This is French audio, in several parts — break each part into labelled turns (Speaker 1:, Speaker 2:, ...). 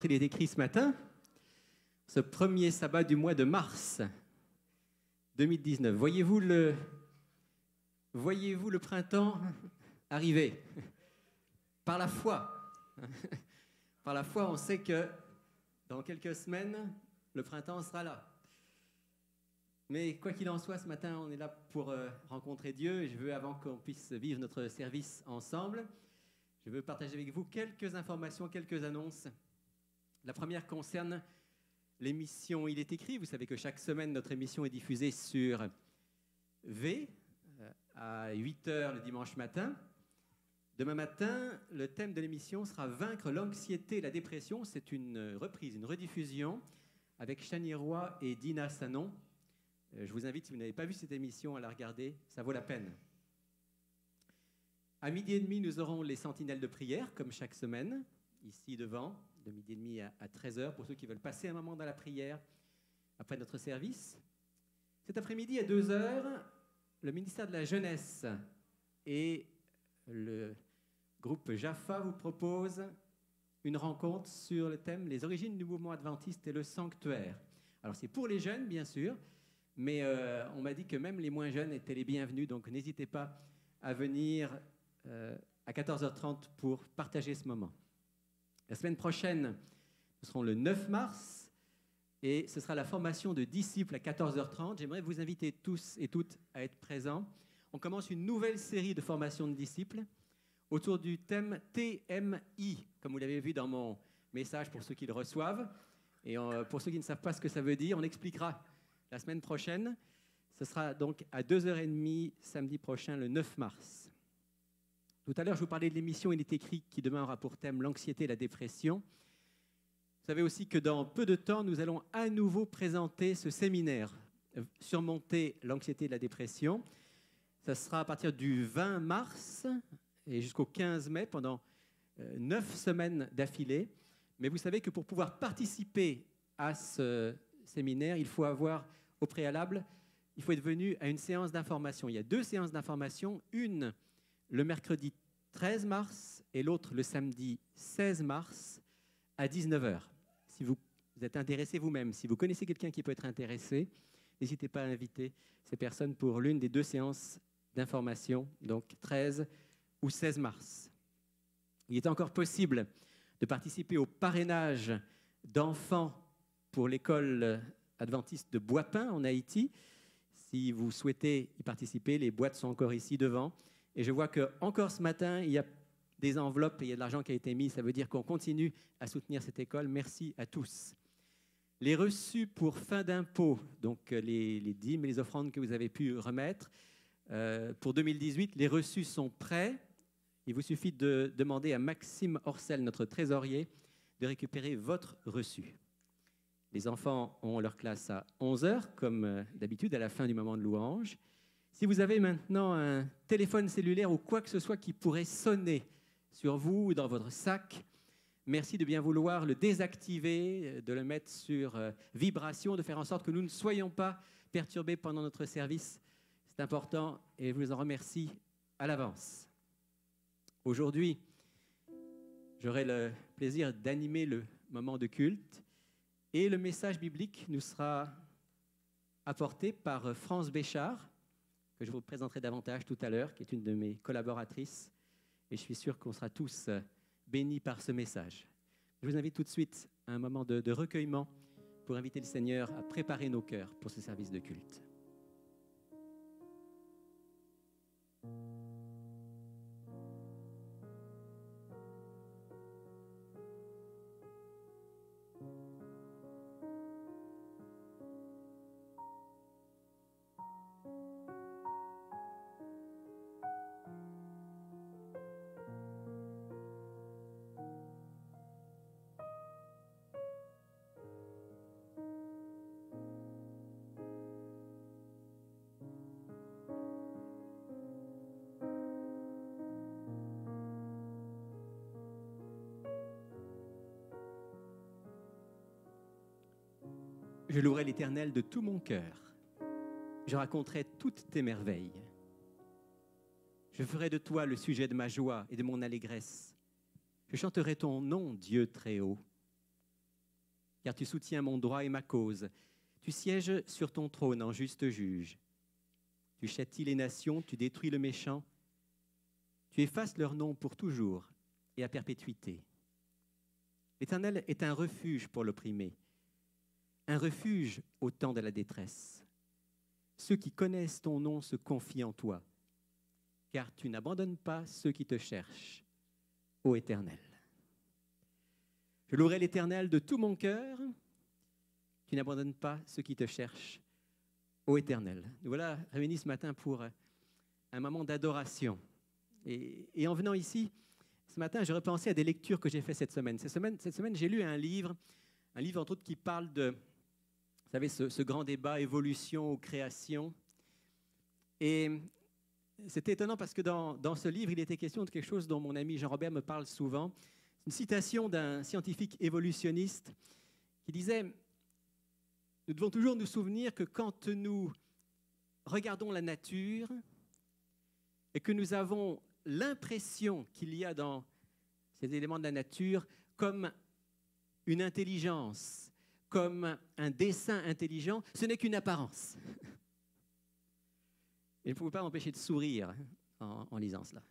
Speaker 1: Il est écrit ce matin, ce premier sabbat du mois de mars 2019. Voyez-vous le printemps arriver? Par la foi. Par la foi, on sait que dans quelques semaines, le printemps sera là. Mais quoi qu'il en soit, ce matin, on est là pour rencontrer Dieu. Et je veux, avant qu'on puisse vivre notre service ensemble, je veux partager avec vous quelques informations, quelques annonces. La première concerne l'émission Il est écrit. Vous savez que chaque semaine, notre émission est diffusée sur V à 8h le dimanche matin. Demain matin, le thème de l'émission sera « Vaincre l'anxiété et la dépression ». C'est une reprise, une rediffusion avec Chani Roy et Dina Sanon. Je vous invite, si vous n'avez pas vu cette émission, à la regarder. Ça vaut la peine. À 12h30, nous aurons les sentinelles de prière, comme chaque semaine, ici devant, de 12h30 à 13h, pour ceux qui veulent passer un moment dans la prière après notre service. Cet après-midi, à 2h, le ministère de la Jeunesse et le groupe Jaffa vous proposent une rencontre sur le thème « Les origines du mouvement adventiste et le sanctuaire ». Alors, c'est pour les jeunes, bien sûr, mais on m'a dit que même les moins jeunes étaient les bienvenus, donc n'hésitez pas à venir à 14h30 pour partager ce moment. La semaine prochaine, nous serons le 9 mars et ce sera la formation de disciples à 14h30. J'aimerais vous inviter tous et toutes à être présents. On commence une nouvelle série de formations de disciples autour du thème TMI, comme vous l'avez vu dans mon message pour ceux qui le reçoivent. Et pour ceux qui ne savent pas ce que ça veut dire, on expliquera la semaine prochaine. Ce sera donc à 2h30 samedi prochain, le 9 mars. Tout à l'heure, je vous parlais de l'émission Il est écrit qui demain aura pour thème l'anxiété et la dépression. Vous savez aussi que dans peu de temps, nous allons à nouveau présenter ce séminaire « Surmonter l'anxiété et la dépression ». Ça sera à partir du 20 mars et jusqu'au 15 mai, pendant 9 semaines d'affilée. Mais vous savez que pour pouvoir participer à ce séminaire, il faut avoir au préalable, il faut être venu à une séance d'information. Il y a 2 séances d'information, une le mercredi 13 mars et l'autre le samedi 16 mars à 19h. Si vous êtes intéressé vous-même, si vous connaissez quelqu'un qui peut être intéressé, n'hésitez pas à inviter ces personnes pour l'une des 2 séances d'information, donc 13 ou 16 mars. Il est encore possible de participer au parrainage d'enfants pour l'école adventiste de Bois-Pin en Haïti. Si vous souhaitez y participer, les boîtes sont encore ici devant. Et je vois qu'encore ce matin, il y a des enveloppes et il y a de l'argent qui a été mis. Ça veut dire qu'on continue à soutenir cette école. Merci à tous. Les reçus pour fin d'impôt, donc les dîmes et les offrandes que vous avez pu remettre, pour 2018, les reçus sont prêts. Il vous suffit de demander à Maxime Orcel, notre trésorier, de récupérer votre reçu. Les enfants ont leur classe à 11h, comme d'habitude, à la fin du moment de louange. Si vous avez maintenant un téléphone cellulaire ou quoi que ce soit qui pourrait sonner sur vous ou dans votre sac, merci de bien vouloir le désactiver, de le mettre sur vibration, de faire en sorte que nous ne soyons pas perturbés pendant notre service. C'est important et je vous en remercie à l'avance. Aujourd'hui, j'aurai le plaisir d'animer le moment de culte et le message biblique nous sera apporté par France Béchard, que je vous présenterai davantage tout à l'heure, qui est une de mes collaboratrices. Et je suis sûr qu'on sera tous bénis par ce message. Je vous invite tout de suite à un moment de recueillement pour inviter le Seigneur à préparer nos cœurs pour ce service de culte. Je louerai l'Éternel de tout mon cœur. Je raconterai toutes tes merveilles. Je ferai de toi le sujet de ma joie et de mon allégresse. Je chanterai ton nom, Dieu très haut. car tu soutiens mon droit et ma cause. Tu sièges sur ton trône en juste juge. Tu châties les nations, tu détruis le méchant. Tu effaces leur nom pour toujours et à perpétuité. L'Éternel est un refuge pour l'opprimé, un refuge au temps de la détresse. Ceux qui connaissent ton nom se confient en toi, car tu n'abandonnes pas ceux qui te cherchent, ô Éternel. Je louerai l'Éternel de tout mon cœur. Tu n'abandonnes pas ceux qui te cherchent, ô Éternel. Nous voilà réunis ce matin pour un moment d'adoration. Et en venant ici, ce matin, j'ai repensé à des lectures que j'ai faites cette semaine. Cette semaine, j'ai lu un livre entre autres qui parle de, vous savez, ce grand débat évolution ou création. Et c'était étonnant parce que dans ce livre, il était question de quelque chose dont mon ami Jean-Robert me parle souvent. C'est une citation d'un scientifique évolutionniste qui disait « Nous devons toujours nous souvenir que quand nous regardons la nature et que nous avons l'impression qu'il y a dans ces éléments de la nature comme une intelligence, comme un dessin intelligent, ce n'est qu'une apparence. » Et je ne pouvais pas m'empêcher de sourire en lisant cela.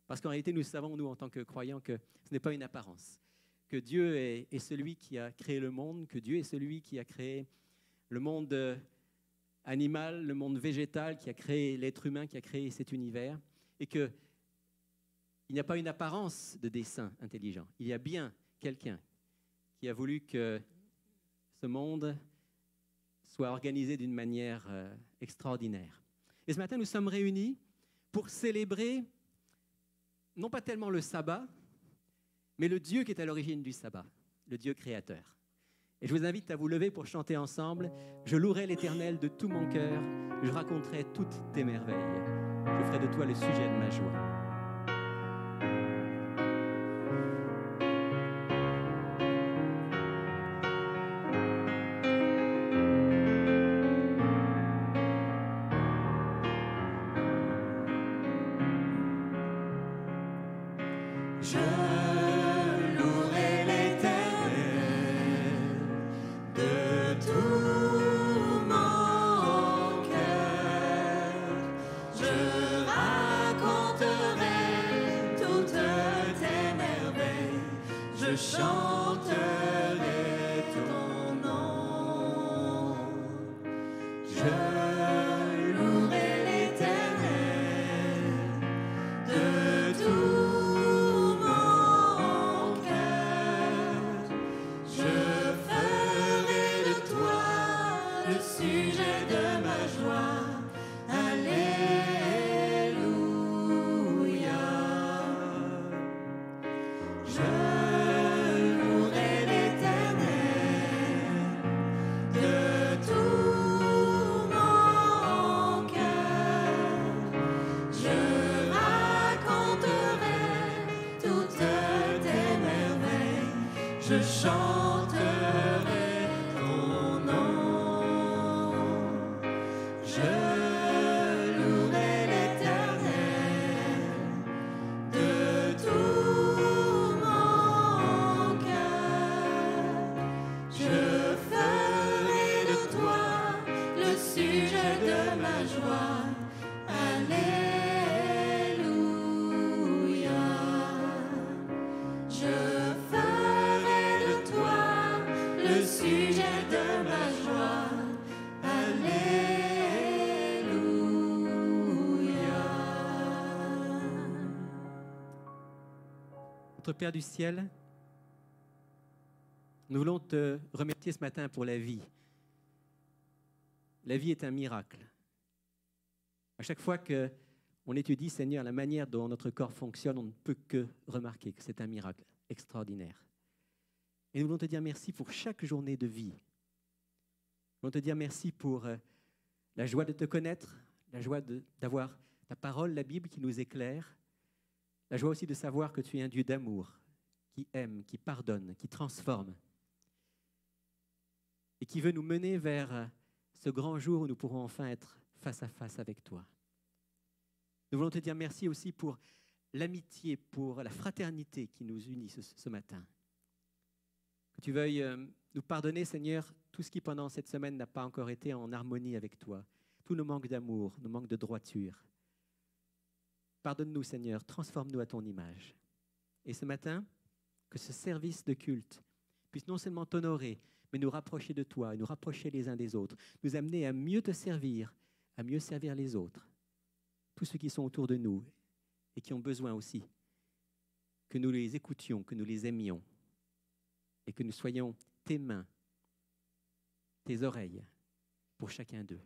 Speaker 1: Parce qu'en réalité, nous savons, nous, en tant que croyants, que ce n'est pas une apparence. Que Dieu est celui qui a créé le monde, que Dieu est celui qui a créé le monde animal, le monde végétal, qui a créé l'être humain, qui a créé cet univers, et qu'il n'y a pas une apparence de dessin intelligent. Il y a bien quelqu'un qui a voulu que ce monde soit organisé d'une manière extraordinaire. Et ce matin, nous sommes réunis pour célébrer, non pas tellement le sabbat, mais le Dieu qui est à l'origine du sabbat, le Dieu créateur. Et je vous invite à vous lever pour chanter ensemble. Je louerai l'Éternel de tout mon cœur, je raconterai toutes tes merveilles. Je ferai de toi le sujet de ma joie.
Speaker 2: Je chanterai ton nom, je louerai l'Éternel de tout mon cœur. Je ferai de toi le sujet de ma joie. Alléluia. Je sujet de ma joie, alléluia.
Speaker 1: Notre Père du ciel, nous voulons te remercier ce matin pour la vie. La vie est un miracle. À chaque fois qu'on étudie, Seigneur, la manière dont notre corps fonctionne, on ne peut que remarquer que c'est un miracle extraordinaire. Et nous voulons te dire merci pour chaque journée de vie. Nous voulons te dire merci pour la joie de te connaître, la joie d'avoir ta parole, la Bible, qui nous éclaire, la joie aussi de savoir que tu es un Dieu d'amour, qui aime, qui pardonne, qui transforme, et qui veut nous mener vers ce grand jour où nous pourrons enfin être face à face avec toi. Nous voulons te dire merci aussi pour l'amitié, pour la fraternité qui nous unit ce matin. Que tu veuilles nous pardonner, Seigneur, tout ce qui pendant cette semaine n'a pas encore été en harmonie avec toi, tous nos manques d'amour, nos manques de droiture. Pardonne-nous, Seigneur, transforme-nous à ton image. Et ce matin, que ce service de culte puisse non seulement t'honorer, mais nous rapprocher de toi et nous rapprocher les uns des autres, nous amener à mieux te servir, à mieux servir les autres, tous ceux qui sont autour de nous et qui ont besoin aussi que nous les écoutions, que nous les aimions et que nous soyons tes mains, tes oreilles pour chacun d'eux.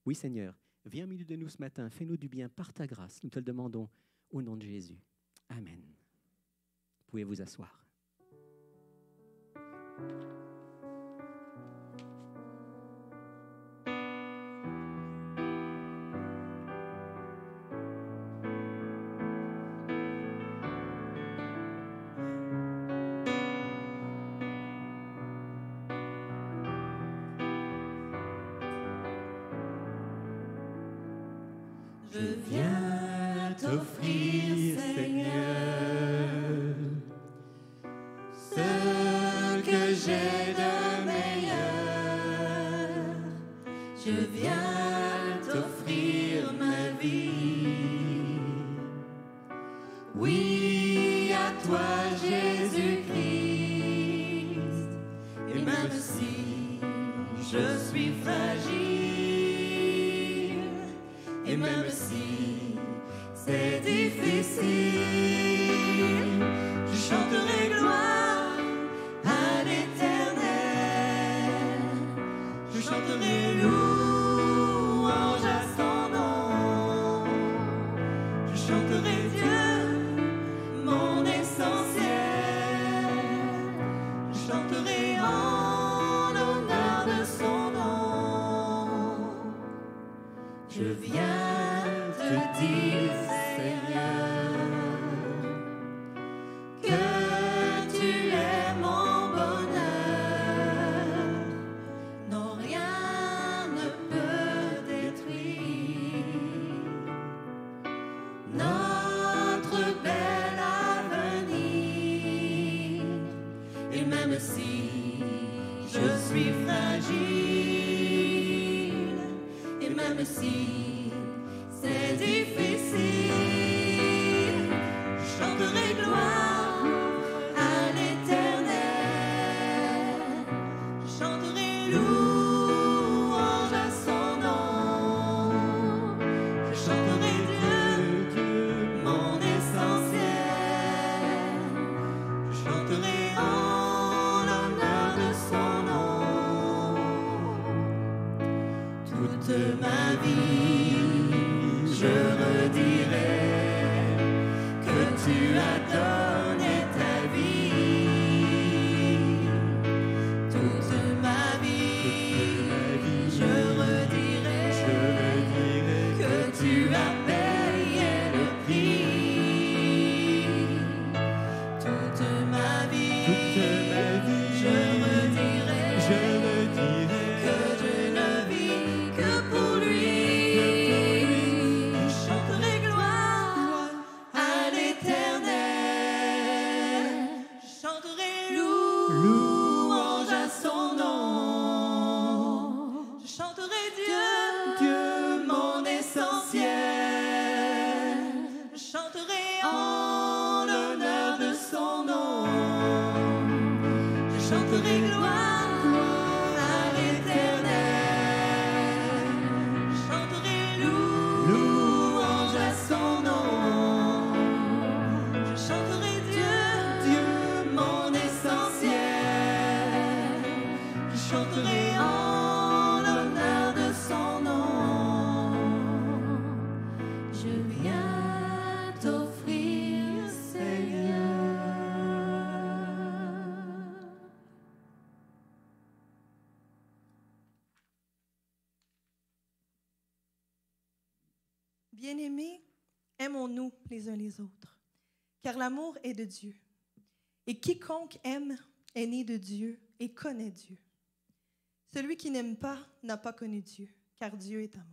Speaker 1: Oui, Seigneur, viens au milieu de nous ce matin, fais-nous du bien par ta grâce. Nous te le demandons au nom de Jésus. Amen. Vous pouvez vous asseoir.
Speaker 2: Je viens t'offrir, Seigneur, ce que j'ai de meilleur. Je viens t'offrir ma vie. Oui, à toi, Jésus-Christ. Et même si je suis fragile, et même si c'est difficile, je chanterai gloire à l'Éternel. Je chanterai louange à son nom. Je chanterai Dieu, mon essentiel. Je chanterai en l'honneur de son nom. Je viens te dire, Seigneur, que tu es mon bonheur. Non, rien ne peut détruire notre bel avenir. Et même si je suis fragile, et même si c'est difficile, je chanterai gloire à l'Éternel. Je chanterai louange à son nom. Je chanterai Dieu, mon essentiel. Je chanterai en l'honneur de son nom. Toute ma vie, je redirai que tu as donné ta vie. Toute ma vie, je redirai que tu as payé le prix. Toute ma vie, je redirai que je ne vis que pour lui.
Speaker 3: Bien-aimés, aimons-nous les uns les autres, car l'amour est de Dieu. Et quiconque aime est né de Dieu et connaît Dieu. Celui qui n'aime pas n'a pas connu Dieu, car Dieu est amour.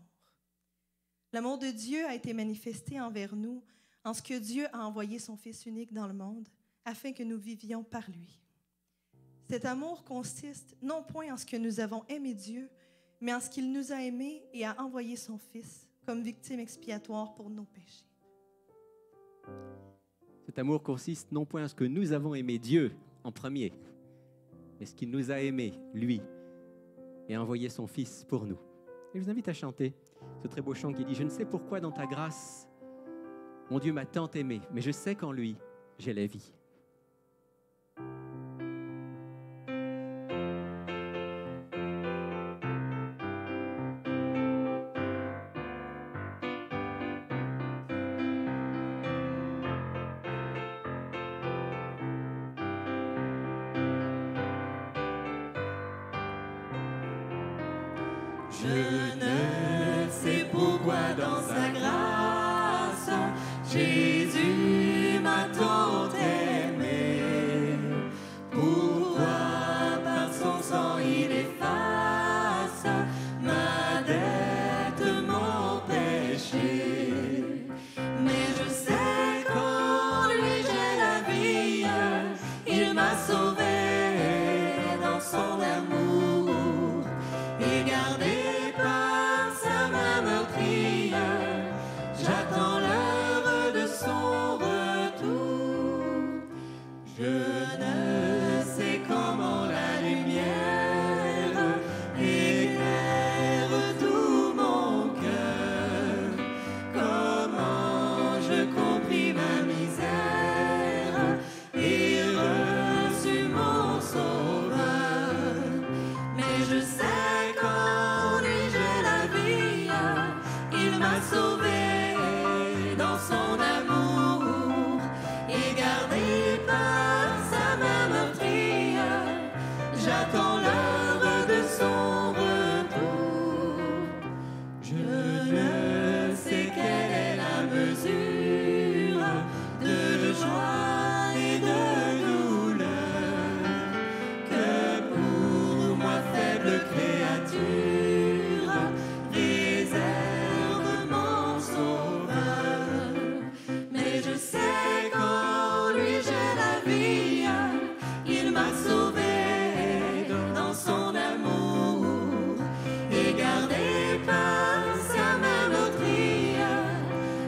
Speaker 3: L'amour de Dieu a été manifesté envers nous en ce que Dieu a envoyé son Fils unique dans le monde, afin que nous vivions par lui. Cet amour consiste non point en ce que nous avons aimé Dieu, mais en ce qu'il nous a aimés et a envoyé son Fils comme victime expiatoire pour nos péchés.
Speaker 1: Cet amour consiste non point en ce que nous avons aimé Dieu en premier, mais ce qu'il nous a aimés, lui, et a envoyé son Fils pour nous. Et je vous invite à chanter ce très beau chant qui dit « Je ne sais pourquoi dans ta grâce, mon Dieu m'a tant aimé, mais je sais qu'en lui, j'ai la vie. »
Speaker 2: Je ne sais pourquoi dans sa grâce, Jésus m'a tant aimé. Pourquoi par son sang il efface ma dette, mon péché. Mais je sais qu'en lui j'ai la vie, il m'a sauvé dans son amour et gardé. J'attends l'heure de son retour. Je ne sais comment la lumière éclaire tout mon cœur. Comment je compris ma misère et reçu mon sauveur. Mais je sais qu'en lui j'ai la vie. Il m'a sauvé dans son amour et gardé par sa main meurtrière. J'attends l'heure de son retour. Je ne sais quelle est la mesure de joie et de douleur que pour moi faible créature réserve mon sauveur. Mais je sais qu'en lui j'ai la vie. Il m'a sauvé dans son amour et gardé par sa main meurtrière.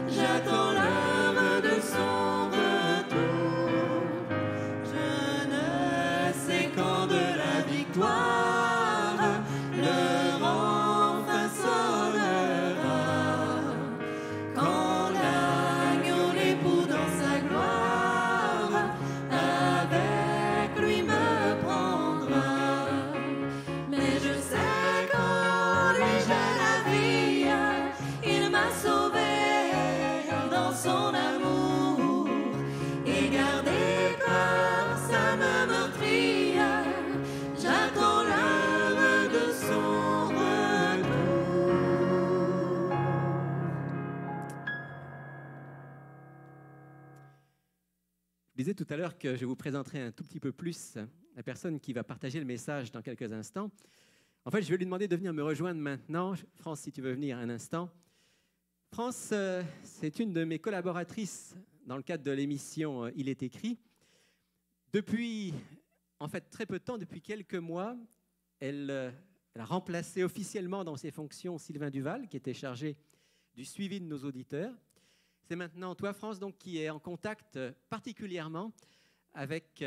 Speaker 2: J'attends l'heure de son retour. Je ne sais quand de la victoire l'heure enfin sonnera. Quand l'agneau l'époux dans sa gloire avec lui me prendra. Mais je sais qu'en lui j'ai la vie. Il m'a sauvé dans son amour et gardé par sa main meurtrière. J'attends l'heure de son retour.
Speaker 1: Je disais tout à l'heure que je vous présenterai un tout petit peu plus la personne qui va partager le message dans quelques instants. En fait, je vais lui demander de venir me rejoindre maintenant. France, si tu veux venir un instant. France, c'est une de mes collaboratrices dans le cadre de l'émission Il est écrit. Depuis, en fait, très peu de temps, depuis quelques mois, elle a remplacé officiellement dans ses fonctions Sylvain Duval, qui était chargé du suivi de nos auditeurs. C'est maintenant toi, France, donc, qui est en contact particulièrement avec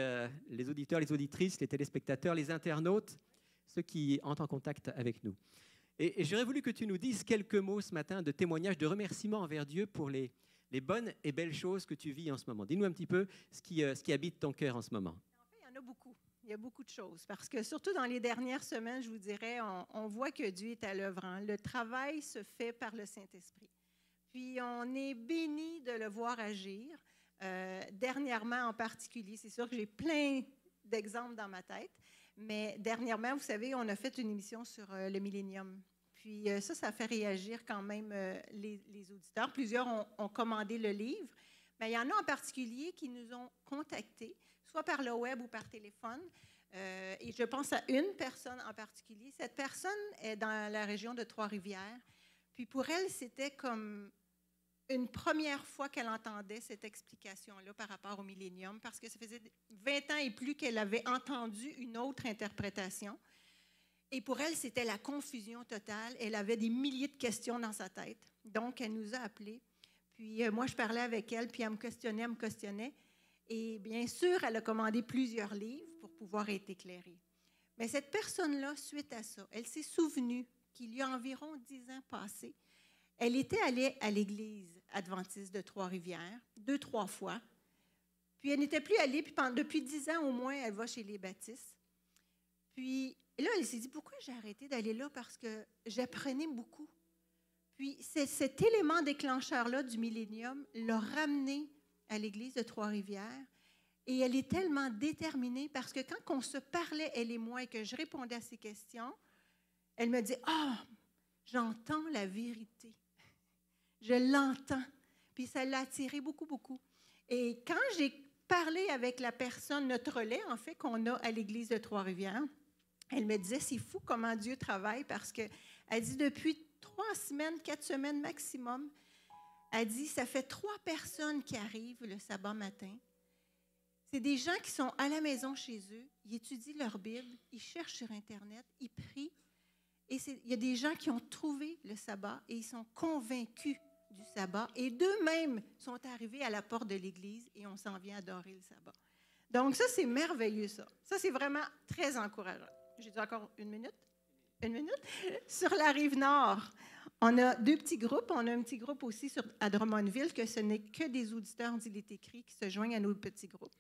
Speaker 1: les auditeurs, les auditrices, les téléspectateurs, les internautes, ceux qui entrent en contact avec nous. Et j'aurais voulu que tu nous dises quelques mots ce matin de témoignage, de remerciements envers Dieu pour les bonnes et belles choses que tu vis en ce moment. Dis-nous un petit peu ce qui habite ton cœur en ce moment.
Speaker 4: En fait, il y en a beaucoup. Il y a beaucoup de choses. Parce que surtout dans les dernières semaines, je vous dirais, on voit que Dieu est à l'œuvre. Hein. Le travail se fait par le Saint-Esprit. Puis on est béni de le voir agir. Dernièrement en particulier, c'est sûr que j'ai plein d'exemples dans ma tête, mais dernièrement, vous savez, on a fait une émission sur le millénium. Puis ça fait réagir quand même les auditeurs. Plusieurs ont commandé le livre, mais il y en a en particulier qui nous ont contactés, soit par le web ou par téléphone. Et je pense à une personne en particulier. Cette personne est dans la région de Trois-Rivières. Puis pour elle, c'était comme une première fois qu'elle entendait cette explication-là par rapport au millénium, parce que ça faisait 20 ans et plus qu'elle avait entendu une autre interprétation. Et pour elle, c'était la confusion totale. Elle avait des milliers de questions dans sa tête. Donc, elle nous a appelés. Puis, moi, je parlais avec elle, puis elle me questionnait. Et bien sûr, elle a commandé plusieurs livres pour pouvoir être éclairée. Mais cette personne-là, suite à ça, elle s'est souvenue qu'il y a environ 10 ans passés, elle était allée à l'église adventiste de Trois-Rivières 2-3 fois. Puis, elle n'était plus allée, puis depuis 10 ans au moins, elle va chez les baptistes. Puis là, elle s'est dit, pourquoi j'ai arrêté d'aller là? Parce que j'apprenais beaucoup. Puis cet élément déclencheur-là du millénium l'a ramenée à l'église de Trois-Rivières. Et elle est tellement déterminée parce que quand on se parlait, elle et moi, et que je répondais à ses questions, elle me dit, « Ah, j'entends la vérité. Je l'entends. » Puis ça l'a attirée beaucoup, beaucoup. Et quand j'ai parlé avec la personne, notre relais, en fait, qu'on a à l'église de Trois-Rivières, elle me disait, c'est fou comment Dieu travaille parce qu'elle dit, depuis 3 semaines, 4 semaines maximum, elle dit, ça fait 3 personnes qui arrivent le sabbat matin. C'est des gens qui sont à la maison chez eux, ils étudient leur Bible, ils cherchent sur Internet, ils prient. Et il y a des gens qui ont trouvé le sabbat et ils sont convaincus du sabbat. Et d'eux-mêmes sont arrivés à la porte de l'église et on s'en vient adorer le sabbat. Donc ça, c'est merveilleux, ça. Ça, c'est vraiment très encourageant. J'ai dit encore 1 minute? 1 minute? Sur la rive nord, on a 2 petits groupes. On a un petit groupe aussi à Drummondville, que ce n'est que des auditeurs d'Il est écrit qui se joignent à nos petits groupes.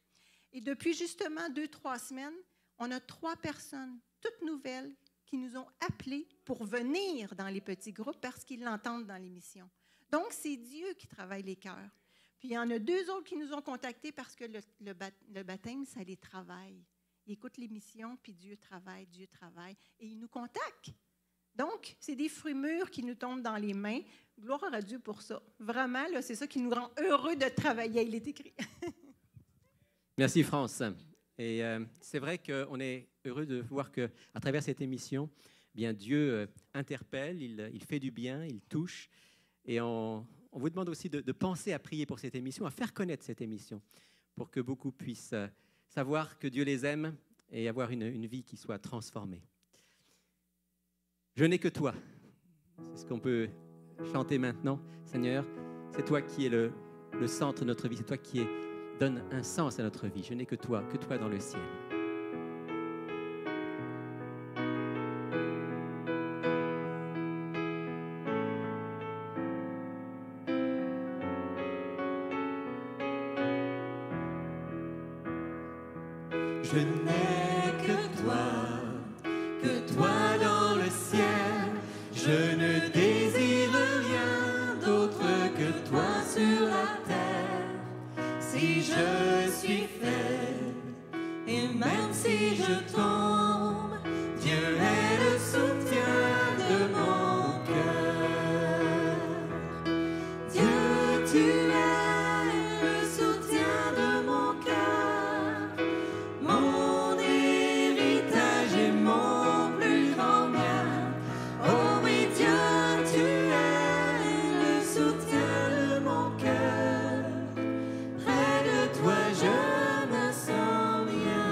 Speaker 4: Et depuis justement 2-3 semaines, on a 3 personnes, toutes nouvelles, qui nous ont appelés pour venir dans les petits groupes parce qu'ils l'entendent dans l'émission. Donc, c'est Dieu qui travaille les cœurs. Puis, il y en a 2 autres qui nous ont contactés parce que le baptême, ça les travaille. Ils écoutent l'émission, puis Dieu travaille, et ils nous contactent. Donc, c'est des fruits mûrs qui nous tombent dans les mains. Gloire à Dieu pour ça. Vraiment, là, c'est ça qui nous rend heureux de travailler. Il est écrit.
Speaker 1: Merci, France. Et c'est vrai qu'on est heureux de voir qu'à travers cette émission, bien, Dieu interpelle, il fait du bien, il touche. Et on vous demande aussi de penser à prier pour cette émission, à faire connaître cette émission, pour que beaucoup puissent savoir que Dieu les aime et avoir une vie qui soit transformée. Je n'ai que toi. C'est ce qu'on peut chanter maintenant. Seigneur, c'est toi qui es le centre de notre vie, c'est toi qui donne un sens à notre vie. Je n'ai que toi dans le ciel.
Speaker 2: Je n'ai que toi dans le ciel. Je ne désire rien d'autre que toi sur la terre. Si je suis faible et même si je tombe, Dieu est le soutien de mon cœur. Dieu, tu es le soutien de mon cœur. Mon héritage et mon plus grand bien. Oh oui, Dieu, tu es le soutien de mon cœur. Près de toi, je me sens bien.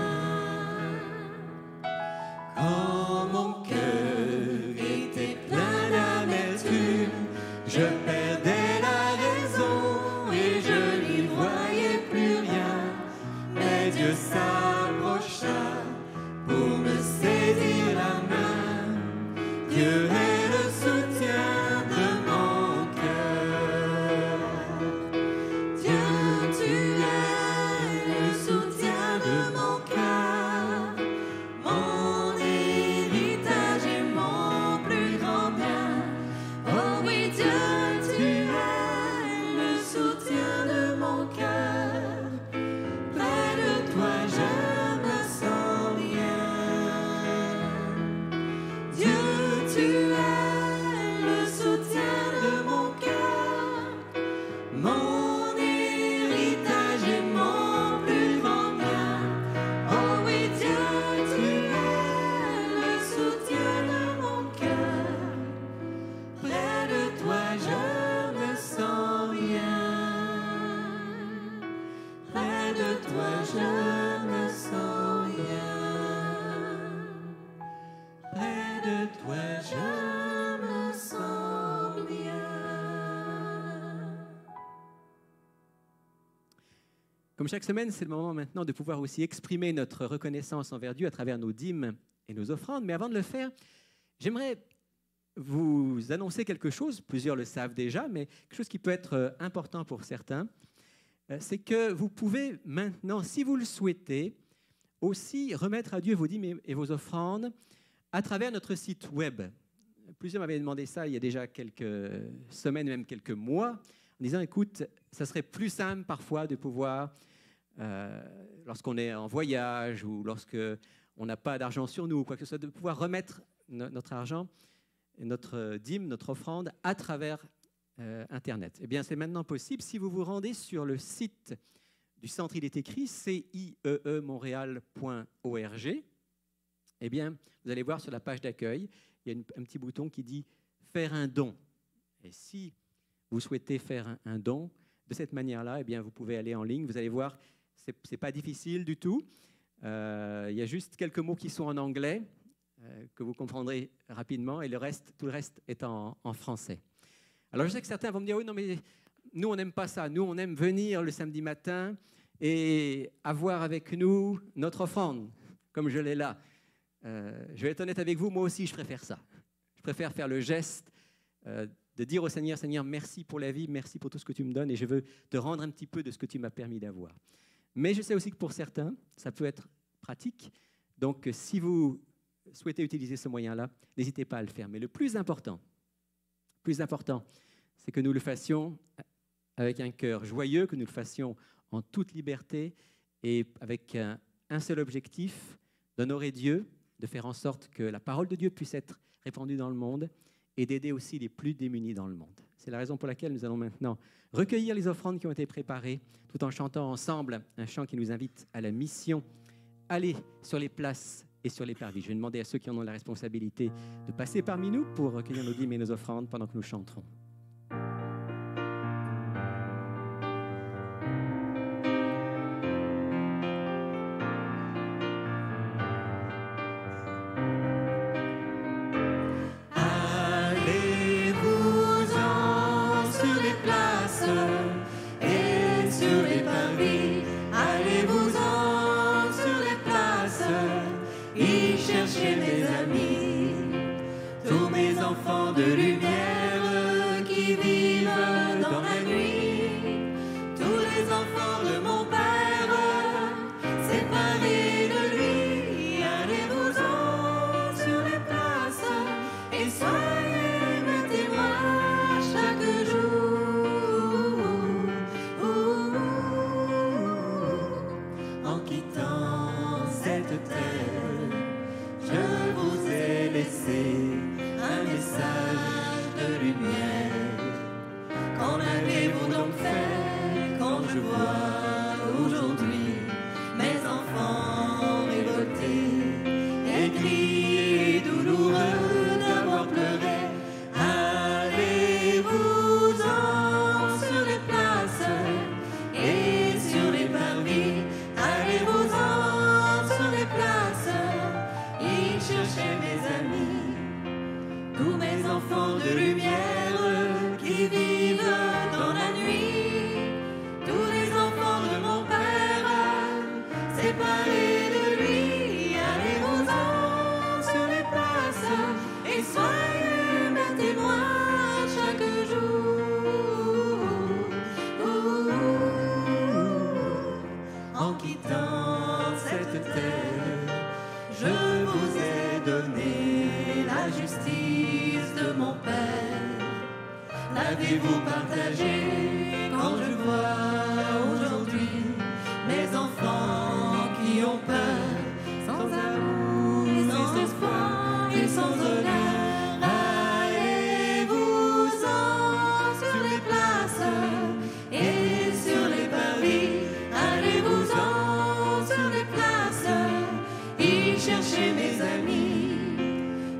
Speaker 2: de toi je me sens bien.
Speaker 1: Comme chaque semaine, c'est le moment maintenant de pouvoir aussi exprimer notre reconnaissance envers Dieu à travers nos dîmes et nos offrandes. Mais avant de le faire, j'aimerais vous annoncer quelque chose, plusieurs le savent déjà, mais quelque chose qui peut être important pour certains. C'est que vous pouvez maintenant, si vous le souhaitez, aussi remettre à Dieu vos dîmes et vos offrandes à travers notre site web. Plusieurs m'avaient demandé ça il y a déjà quelques semaines, même quelques mois, en disant, écoute, ça serait plus simple parfois de pouvoir, lorsqu'on est en voyage ou lorsqu'on n'a pas d'argent sur nous, quoi que ce soit, de pouvoir remettre notre argent, notre dîme, notre offrande à travers Internet. Eh bien, c'est maintenant possible. Si vous vous rendez sur le site du centre, il est écrit cieemontréal.org. Eh bien, vous allez voir sur la page d'accueil, il y a un petit bouton qui dit « Faire un don ». Et si vous souhaitez faire un don de cette manière-là, eh bien, vous pouvez aller en ligne. Vous allez voir, ce n'est pas difficile du tout. Il y a juste quelques mots qui sont en anglais que vous comprendrez rapidement et tout le reste est en français. Alors, je sais que certains vont me dire « Oui, non, mais nous, on n'aime pas ça. Nous, on aime venir le samedi matin et avoir avec nous notre offrande, comme je l'ai là. » Je vais être honnête avec vous, moi aussi, je préfère ça. Je préfère faire le geste de dire au Seigneur, « Seigneur, merci pour la vie, merci pour tout ce que tu me donnes et je veux te rendre un petit peu de ce que tu m'as permis d'avoir. » Mais je sais aussi que pour certains, ça peut être pratique. Donc, si vous souhaitez utiliser ce moyen-là, n'hésitez pas à le faire. Mais le plus important, c'est que nous le fassions avec un cœur joyeux, que nous le fassions en toute liberté et avec un seul objectif, d'honorer Dieu, de faire en sorte que la parole de Dieu puisse être répandue dans le monde et d'aider aussi les plus démunis dans le monde. C'est la raison pour laquelle nous allons maintenant recueillir les offrandes qui ont été préparées, tout en chantant ensemble un chant qui nous invite à la mission. Allez sur les places et sur les parvis. Je vais demander à ceux qui en ont la responsabilité de passer parmi nous pour recueillir nos dîmes et nos offrandes pendant que nous chanterons.
Speaker 2: Avez-vous partagé quand je vois aujourd'hui mes enfants qui ont peur, sans amour, sans espoir et sans honneur? Allez-vous-en sur les places et sur les parvis. Allez-vous-en sur les places et cherchez mes amis,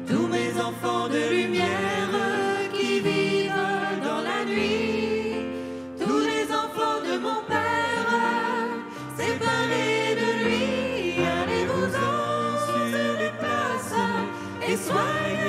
Speaker 2: tous mes enfants de lumière qui vivent dans la nuit, tous les enfants de mon Père, séparés de lui. Allez-vous-en sur les places et soyez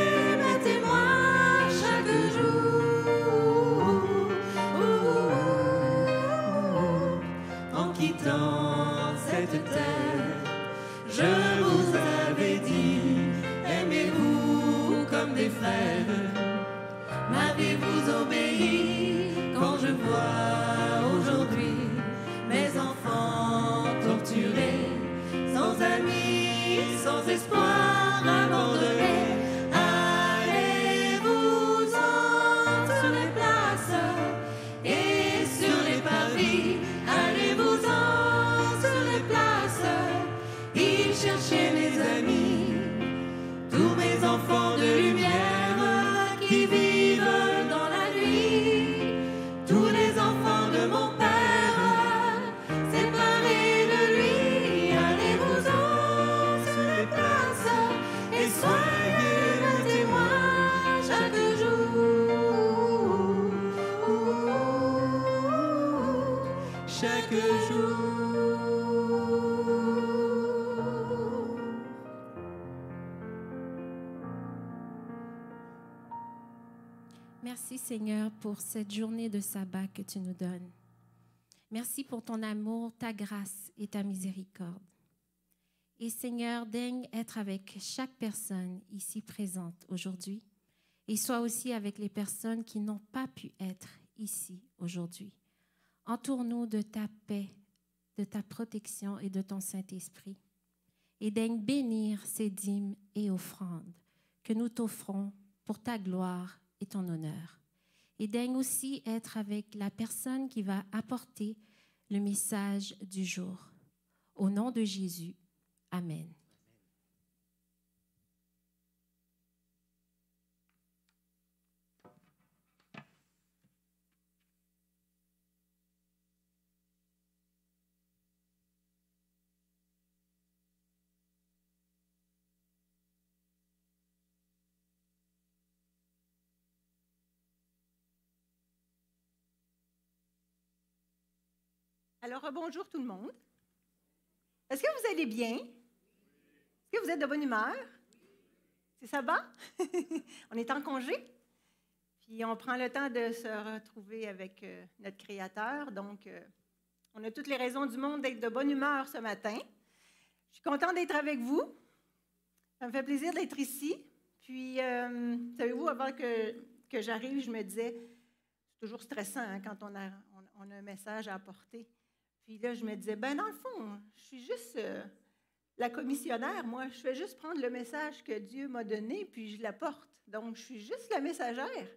Speaker 5: Merci Seigneur pour cette journée de sabbat que tu nous donnes. Merci pour ton amour, ta grâce et ta miséricorde. Et Seigneur, daigne être avec chaque personne ici présente aujourd'hui et sois aussi avec les personnes qui n'ont pas pu être ici aujourd'hui. Entoure-nous de ta paix, de ta protection et de ton Saint-Esprit. Et daigne bénir ces dîmes et offrandes que nous t'offrons pour ta gloire et ton honneur. Et daigne aussi être avec la personne qui va apporter le message du jour. Au nom de Jésus, Amen.
Speaker 4: Alors, bonjour tout le monde. Est-ce que vous allez bien? Est-ce que vous êtes de bonne humeur? C'est sabbat? On est en congé? Puis on prend le temps de se retrouver avec notre Créateur. Donc, on a toutes les raisons du monde d'être de bonne humeur ce matin. Je suis contente d'être avec vous. Ça me fait plaisir d'être ici. Puis, savez-vous, avant que j'arrive, je me disais, c'est toujours stressant hein, quand on a un message à apporter. Puis là, je me disais, ben dans le fond, je suis juste la commissionnaire, moi. Je fais juste prendre le message que Dieu m'a donné, puis je l'apporte. Donc, je suis juste la messagère.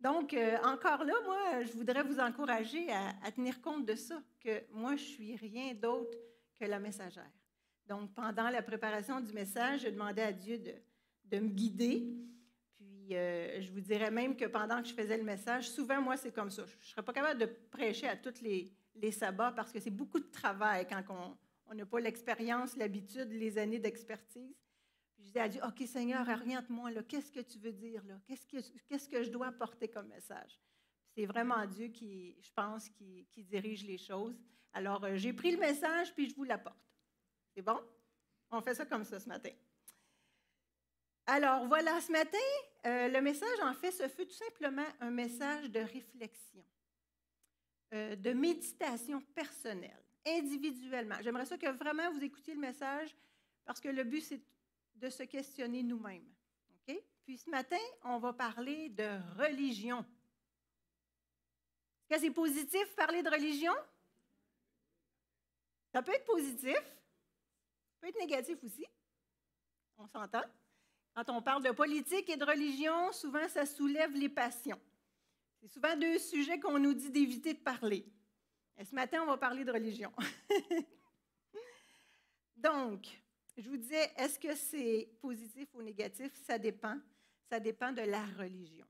Speaker 4: Donc, encore là, moi, je voudrais vous encourager à tenir compte de ça, que moi, je suis rien d'autre que la messagère. Donc, pendant la préparation du message, je demandais à Dieu de me guider. Puis, je vous dirais même que pendant que je faisais le message, souvent, moi, c'est comme ça. Je ne serais pas capable de prêcher à tous les sabbats parce que c'est beaucoup de travail quand on n'a pas l'expérience, l'habitude, les années d'expertise. Puis je disais à Dieu, OK, Seigneur, oriente-moi, là, qu'est-ce que tu veux dire? Là? Qu'est-ce que je dois apporter comme message? C'est vraiment Dieu qui, je pense, qui dirige les choses. Alors, j'ai pris le message, puis je vous l'apporte. C'est bon? On fait ça comme ça ce matin. Alors, voilà, ce matin, le message, en fait, ce fut tout simplement un message de réflexion, de méditation personnelle, individuellement. J'aimerais ça que vraiment vous écoutiez le message parce que le but, c'est de se questionner nous-mêmes. OK? Puis ce matin, on va parler de religion. Est-ce que c'est positif parler de religion? Ça peut être positif, ça peut être négatif aussi. On s'entend? Quand on parle de politique et de religion, souvent, ça soulève les passions. C'est souvent deux sujets qu'on nous dit d'éviter de parler. Et ce matin, on va parler de religion. Donc, je vous disais, est-ce que c'est positif ou négatif? Ça dépend. Ça dépend de la religion.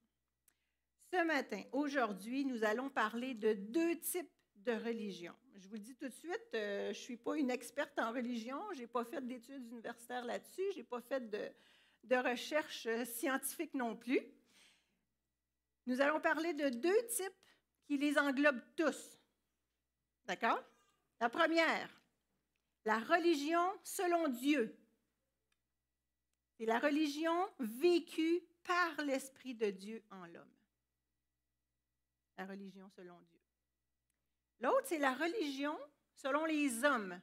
Speaker 4: Ce matin, aujourd'hui, nous allons parler de deux types de religion. Je vous le dis tout de suite, je ne suis pas une experte en religion, je n'ai pas fait d'études universitaires là-dessus, je n'ai pas fait de recherche scientifique non plus. Nous allons parler de deux types qui les englobent tous. D'accord? La première, la religion selon Dieu. C'est la religion vécue par l'Esprit de Dieu en l'homme. La religion selon Dieu. L'autre, c'est la religion selon les hommes.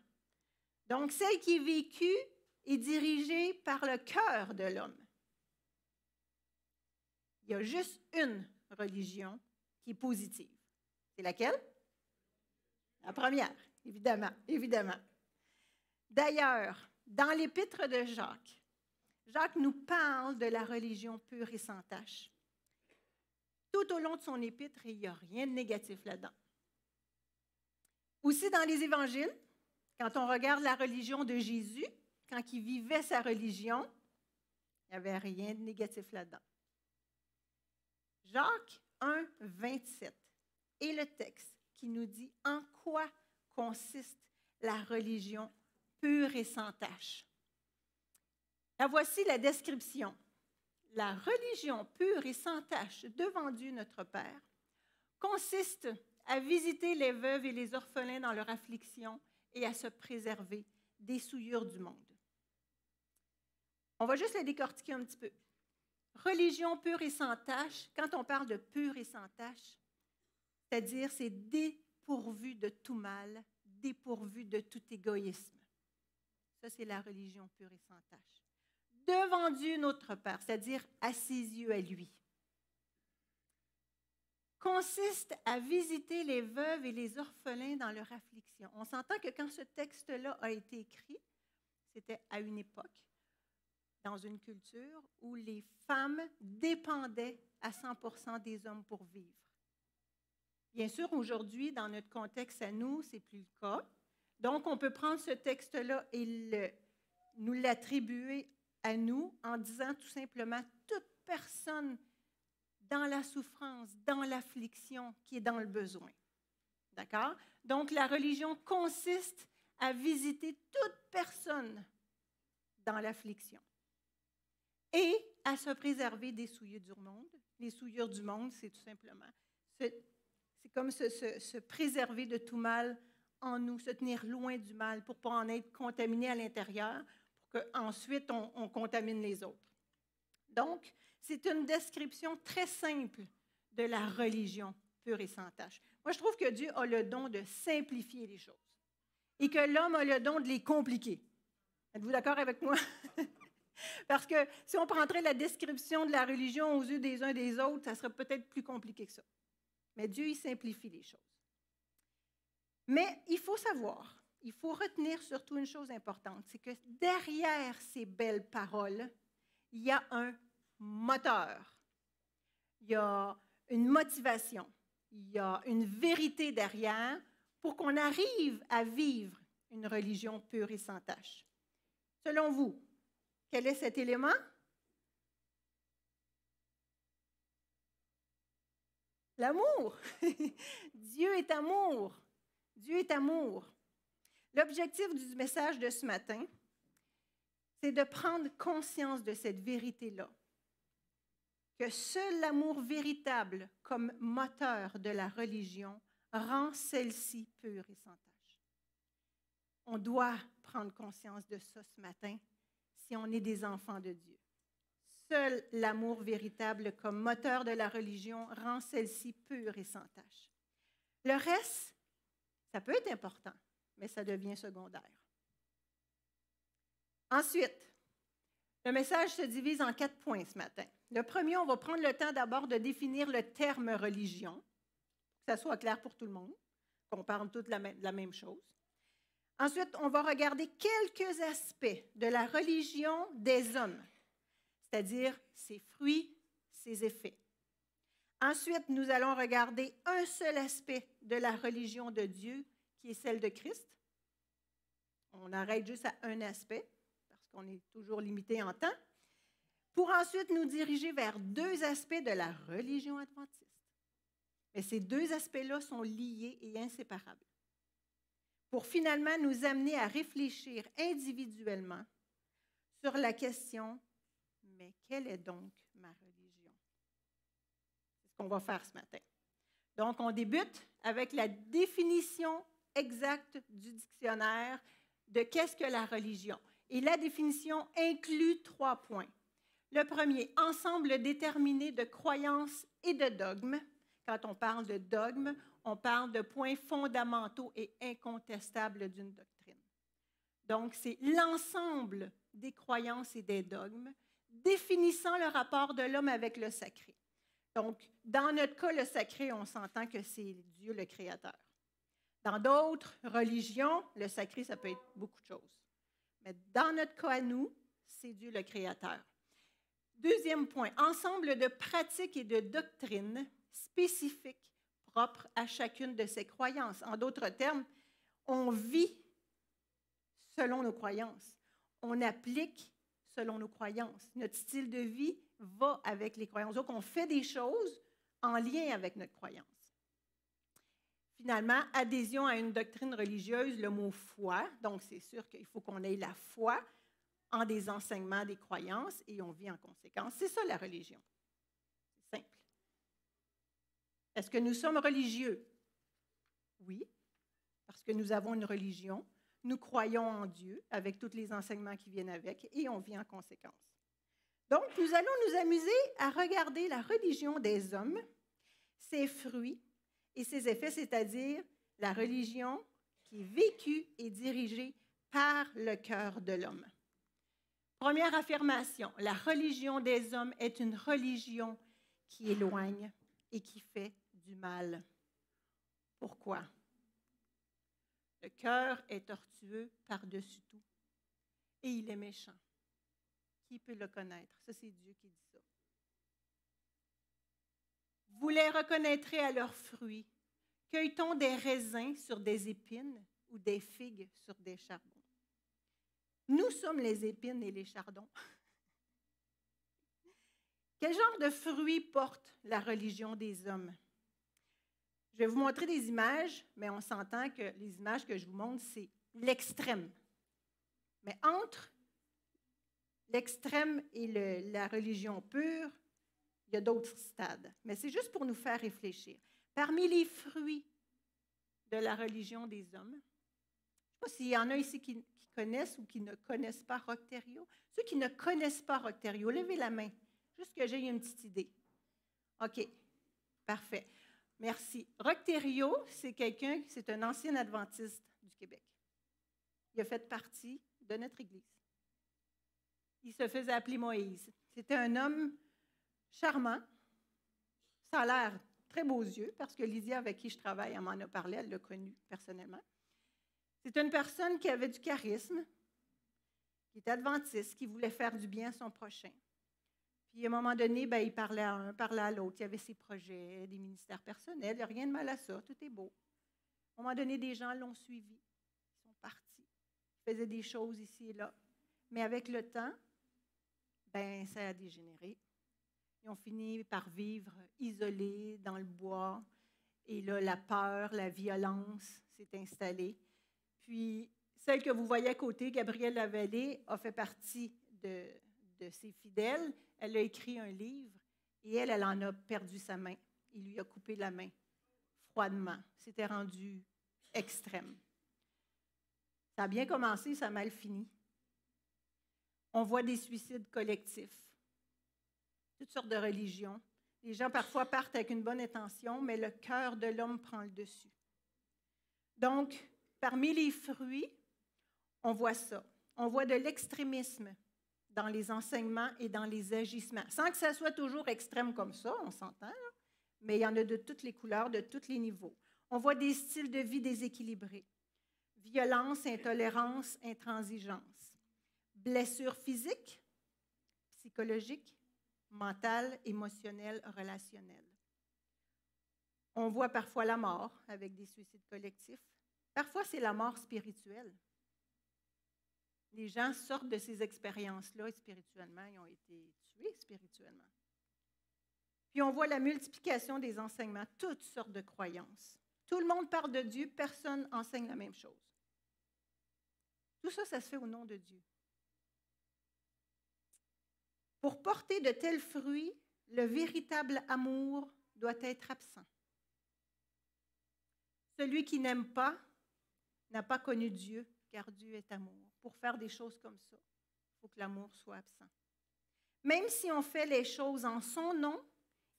Speaker 4: Donc, celle qui est vécue et dirigée par le cœur de l'homme. Il y a juste une religion qui est positive. C'est laquelle? La première, évidemment, évidemment. D'ailleurs, dans l'épître de Jacques, Jacques nous parle de la religion pure et sans tache. Tout au long de son épître, il n'y a rien de négatif là-dedans. Aussi dans les évangiles, quand on regarde la religion de Jésus, quand il vivait sa religion, il n'y avait rien de négatif là-dedans. Jacques 1, 27 est le texte qui nous dit en quoi consiste la religion pure et sans tache. Là, voici la description. La religion pure et sans tache devant Dieu notre Père consiste à visiter les veuves et les orphelins dans leur affliction et à se préserver des souillures du monde. On va juste la décortiquer un petit peu. religion pure et sans tache, quand on parle de pure et sans tache, c'est-à-dire c'est dépourvu de tout mal, dépourvu de tout égoïsme. Ça, c'est la religion pure et sans tache. Devant Dieu, notre Père, c'est-à-dire à ses yeux, à lui, consiste à visiter les veuves et les orphelins dans leur affliction. On s'entend que quand ce texte-là a été écrit, c'était à une époque, dans une culture où les femmes dépendaient à 100% des hommes pour vivre. Bien sûr, aujourd'hui, dans notre contexte à nous, ce n'est plus le cas. Donc, on peut prendre ce texte-là et nous l'attribuer à nous en disant tout simplement toute personne dans la souffrance, dans l'affliction, qui est dans le besoin. D'accord? Donc, la religion consiste à visiter toute personne dans l'affliction et à se préserver des souillures du monde. Les souillures du monde, c'est tout simplement, c'est comme se préserver de tout mal en nous, se tenir loin du mal pour ne pas en être contaminé à l'intérieur, pour qu'ensuite on contamine les autres. Donc, c'est une description très simple de la religion pure et sans tache. Moi, je trouve que Dieu a le don de simplifier les choses et que l'homme a le don de les compliquer. Êtes-vous d'accord avec moi? Parce que si on prendrait la description de la religion aux yeux des uns des autres, ça serait peut-être plus compliqué que ça. Mais Dieu, il simplifie les choses. Mais il faut savoir, il faut retenir surtout une chose importante, c'est que derrière ces belles paroles, il y a un moteur, il y a une motivation, il y a une vérité derrière pour qu'on arrive à vivre une religion pure et sans tache. Selon vous, quel est cet élément? L'amour. Dieu est amour. Dieu est amour. L'objectif du message de ce matin, c'est de prendre conscience de cette vérité-là, que seul l'amour véritable comme moteur de la religion rend celle-ci pure et sans tache. On doit prendre conscience de ça ce matin si on est des enfants de Dieu. Seul l'amour véritable comme moteur de la religion rend celle-ci pure et sans tache. Le reste, ça peut être important, mais ça devient secondaire. Ensuite, le message se divise en 4 points ce matin. Le premier, on va prendre le temps d'abord de définir le terme religion, que ça soit clair pour tout le monde, qu'on parle tous de la même chose. Ensuite, on va regarder quelques aspects de la religion des hommes, c'est-à-dire ses fruits, ses effets. Ensuite, nous allons regarder un seul aspect de la religion de Dieu, qui est celle de Christ. On arrête juste à un aspect, parce qu'on est toujours limité en temps, pour ensuite nous diriger vers 2 aspects de la religion adventiste. Mais ces 2 aspects-là sont liés et inséparables, pour finalement nous amener à réfléchir individuellement sur la question « Mais quelle est donc ma religion? » C'est ce qu'on va faire ce matin. Donc, on débute avec la définition exacte du dictionnaire de qu'est-ce que la religion. Et la définition inclut 3 points. Le premier, ensemble déterminé de croyances et de dogmes. Quand on parle de dogmes, on parle de points fondamentaux et incontestables d'une doctrine. Donc, c'est l'ensemble des croyances et des dogmes définissant le rapport de l'homme avec le sacré. Donc, dans notre cas, le sacré, on s'entend que c'est Dieu le Créateur. Dans d'autres religions, le sacré, ça peut être beaucoup de choses. Mais dans notre cas à nous, c'est Dieu le Créateur. Deuxième point, ensemble de pratiques et de doctrines spécifiques propres à chacune de ces croyances. En d'autres termes, on vit selon nos croyances. On applique selon nos croyances. Notre style de vie va avec les croyances. Donc, on fait des choses en lien avec notre croyance. Finalement, adhésion à une doctrine religieuse, le mot foi. Donc, c'est sûr qu'il faut qu'on ait la foi en des enseignements, des croyances, et on vit en conséquence. C'est ça la religion. C'est simple. Est-ce que nous sommes religieux? Oui, parce que nous avons une religion. Nous croyons en Dieu avec tous les enseignements qui viennent avec, et on vit en conséquence. Donc, nous allons nous amuser à regarder la religion des hommes, ses fruits et ses effets, c'est-à-dire la religion qui est vécue et dirigée par le cœur de l'homme. Première affirmation, la religion des hommes est une religion qui éloigne et qui fait du mal. Pourquoi? Le cœur est tortueux par-dessus tout et il est méchant. Qui peut le connaître? Ça, c'est Dieu qui dit ça. Vous les reconnaîtrez à leurs fruits. Cueille-t-on des raisins sur des épines ou des figues sur des chardons? Nous sommes les épines et les chardons. Quel genre de fruits porte la religion des hommes? Je vais vous montrer des images, mais on s'entend que les images que je vous montre, c'est l'extrême. Mais entre l'extrême et la religion pure, il y a d'autres stades. Mais c'est juste pour nous faire réfléchir. Parmi les fruits de la religion des hommes, je ne sais pas s'il y en a ici qui connaissent ou qui ne connaissent pas Rock Thériault. Ceux qui ne connaissent pas Rock Thériault, levez la main, juste que j'aie une petite idée. OK, parfait. Merci. Rock Thériault, c'est un ancien adventiste du Québec. Il a fait partie de notre Église. Il se faisait appeler Moïse. C'était un homme charmant. Ça a l'air très beaux yeux, parce que Lydia, avec qui je travaille, elle m'en a parlé, elle l'a connu personnellement. C'est une personne qui avait du charisme, qui était adventiste, qui voulait faire du bien à son prochain. Puis, à un moment donné, il parlait à un, parlait à l'autre. Il y avait ses projets, des ministères personnels. Il n'y a rien de mal à ça. Tout est beau. À un moment donné, des gens l'ont suivi. Ils sont partis. Ils faisaient des choses ici et là. Mais avec le temps, ça a dégénéré. Ils ont fini par vivre isolés dans le bois. Et là, la peur, la violence s'est installée. Puis, celle que vous voyez à côté, Gabrielle Lavallée, a fait partie de ses fidèles. Elle a écrit un livre et elle en a perdu sa main. Il lui a coupé la main froidement. C'était rendu extrême. Ça a bien commencé, ça a mal fini. On voit des suicides collectifs, toutes sortes de religions. Les gens parfois partent avec une bonne intention, mais le cœur de l'homme prend le dessus. Donc, parmi les fruits, on voit ça. On voit de l'extrémisme dans les enseignements et dans les agissements. Sans que ça soit toujours extrême comme ça, on s'entend, là, mais il y en a de toutes les couleurs, de tous les niveaux. On voit des styles de vie déséquilibrés. Violence, intolérance, intransigeance. Blessures physiques, psychologiques, mentales, émotionnelles, relationnelles. On voit parfois la mort avec des suicides collectifs. Parfois, c'est la mort spirituelle. Les gens sortent de ces expériences-là et spirituellement, ils ont été tués spirituellement. Puis on voit la multiplication des enseignements, toutes sortes de croyances. Tout le monde parle de Dieu, personne enseigne la même chose. Tout ça, ça se fait au nom de Dieu. Pour porter de tels fruits, le véritable amour doit être absent. Celui qui n'aime pas n'a pas connu Dieu, car Dieu est amour. Pour faire des choses comme ça, il faut que l'amour soit absent. Même si on fait les choses en son nom,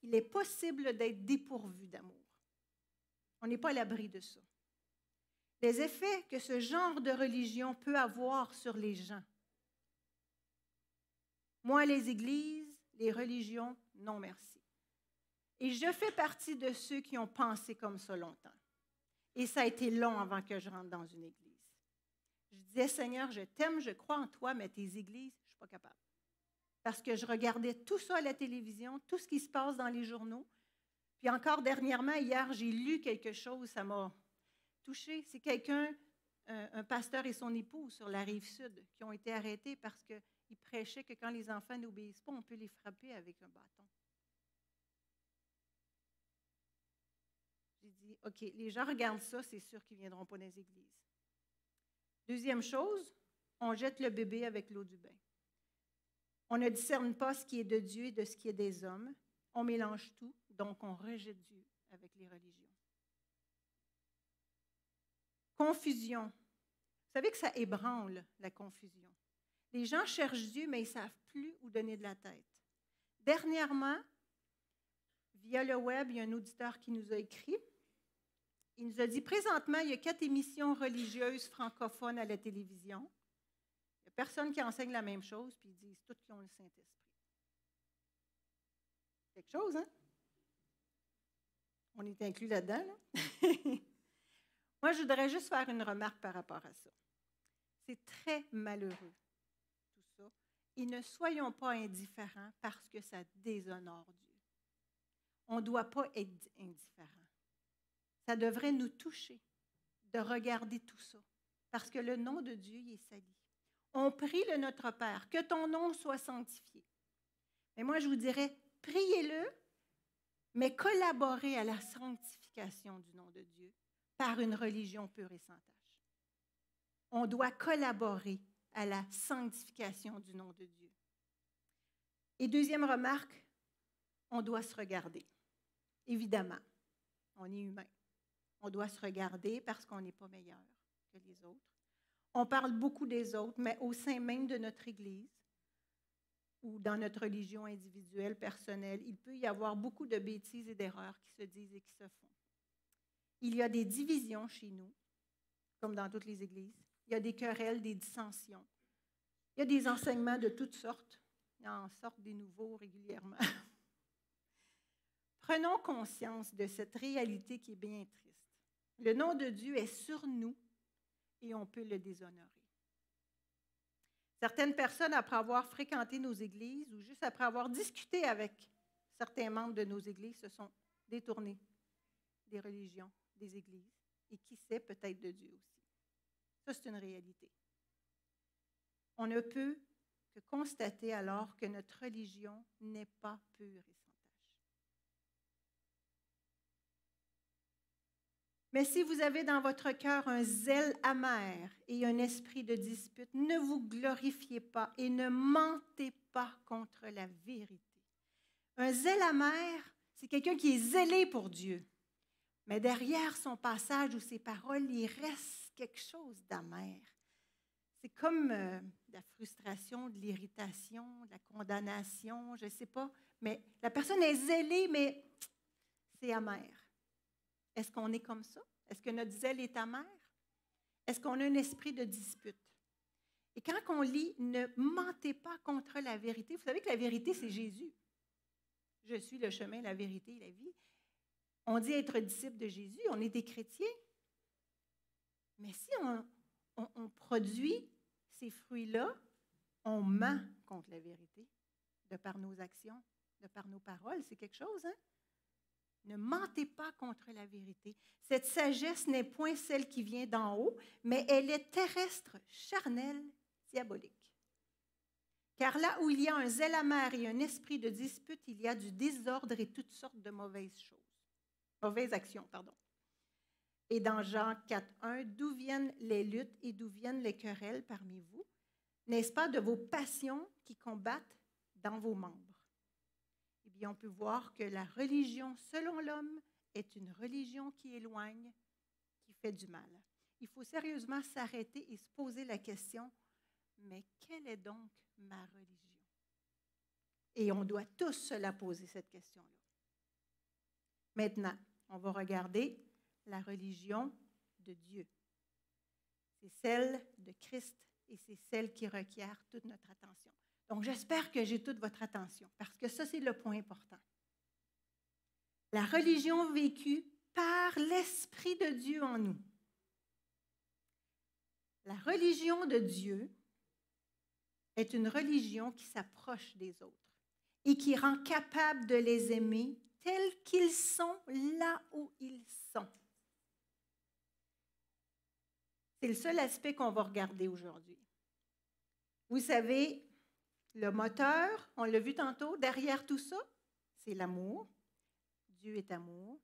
Speaker 4: il est possible d'être dépourvu d'amour. On n'est pas à l'abri de ça. Les effets que ce genre de religion peut avoir sur les gens. Moi, les églises, les religions, non merci. Et je fais partie de ceux qui ont pensé comme ça longtemps. Et ça a été long avant que je rentre dans une église. Je disais, Seigneur, je t'aime, je crois en toi, mais tes églises, je ne suis pas capable. Parce que je regardais tout ça à la télévision, tout ce qui se passe dans les journaux. Puis encore dernièrement, hier, j'ai lu quelque chose, ça m'a touchée. C'est quelqu'un, un pasteur et son épouse sur la Rive-Sud, qui ont été arrêtés parce qu'ils prêchaient que quand les enfants n'obéissent pas, on peut les frapper avec un bâton. J'ai dit, OK, les gens regardent ça, c'est sûr qu'ils ne viendront pas dans les églises. Deuxième chose, on jette le bébé avec l'eau du bain. On ne discerne pas ce qui est de Dieu et de ce qui est des hommes. On mélange tout, donc on rejette Dieu avec les religions. Confusion. Vous savez que ça ébranle, la confusion. Les gens cherchent Dieu, mais ils ne savent plus où donner de la tête. Dernièrement, via le web, il y a un auditeur qui nous a écrit. Il nous a dit, présentement, il y a 4 émissions religieuses francophones à la télévision. Il n'y a personne qui enseigne la même chose, puis ils disent tous qu'ils ont le Saint-Esprit. Quelque chose, hein? On est inclus là-dedans, là? Moi, je voudrais juste faire une remarque par rapport à ça. C'est très malheureux, tout ça. Et ne soyons pas indifférents parce que ça déshonore Dieu. On ne doit pas être indifférent. Ça devrait nous toucher de regarder tout ça, parce que le nom de Dieu il est sali. On prie le Notre Père, que ton nom soit sanctifié. Mais moi, je vous dirais, priez-le, mais collaborez à la sanctification du nom de Dieu par une religion pure et sans tache. On doit collaborer à la sanctification du nom de Dieu. Et deuxième remarque, on doit se regarder. Évidemment, on est humain. On doit se regarder parce qu'on n'est pas meilleur que les autres. On parle beaucoup des autres, mais au sein même de notre Église ou dans notre religion individuelle, personnelle, il peut y avoir beaucoup de bêtises et d'erreurs qui se disent et qui se font. Il y a des divisions chez nous, comme dans toutes les églises. Il y a des querelles, des dissensions. Il y a des enseignements de toutes sortes. Il en sortent des nouveaux régulièrement. Prenons conscience de cette réalité qui est bien triste. Le nom de Dieu est sur nous et on peut le déshonorer. Certaines personnes, après avoir fréquenté nos églises ou juste après avoir discuté avec certains membres de nos églises, se sont détournés des religions, des églises et qui sait, peut-être de Dieu aussi. Ça, c'est une réalité. On ne peut que constater alors que notre religion n'est pas pure et sans tache. Mais si vous avez dans votre cœur un zèle amer et un esprit de dispute, ne vous glorifiez pas et ne mentez pas contre la vérité. Un zèle amer, c'est quelqu'un qui est zélé pour Dieu. Mais derrière son passage ou ses paroles, il reste quelque chose d'amer. C'est comme de la frustration, de l'irritation, de la condamnation, je ne sais pas. Mais la personne est zélée, mais c'est amer. Est-ce qu'on est comme ça? Est-ce que notre zèle est amer? Est-ce qu'on a un esprit de dispute? Et quand on lit « Ne mentez pas contre la vérité », vous savez que la vérité, c'est Jésus. Je suis le chemin, la vérité et la vie. On dit être disciple de Jésus, on est des chrétiens. Mais si on produit ces fruits-là, on ment contre la vérité, de par nos actions, de par nos paroles. C'est quelque chose, hein? Ne mentez pas contre la vérité. Cette sagesse n'est point celle qui vient d'en haut, mais elle est terrestre, charnelle, diabolique. Car là où il y a un zèle amer et un esprit de dispute, il y a du désordre et toutes sortes de mauvaises choses. Mauvaises actions, pardon. Et dans Jean 4,1, d'où viennent les luttes et d'où viennent les querelles parmi vous? N'est-ce pas de vos passions qui combattent dans vos membres? Eh bien, on peut voir que la religion, selon l'homme, est une religion qui éloigne, qui fait du mal. Il faut sérieusement s'arrêter et se poser la question, mais quelle est donc ma religion? Et on doit tous se la poser, cette question-là. Maintenant, on va regarder la religion de Dieu. C'est celle de Christ et c'est celle qui requiert toute notre attention. Donc, j'espère que j'ai toute votre attention parce que ça, c'est le point important. La religion vécue par l'Esprit de Dieu en nous. La religion de Dieu est une religion qui s'approche des autres et qui rend capable de les aimer tels qu'ils sont là où ils sont. C'est le seul aspect qu'on va regarder aujourd'hui. Vous savez, le moteur, on l'a vu tantôt, derrière tout ça, c'est l'amour. Dieu est amour.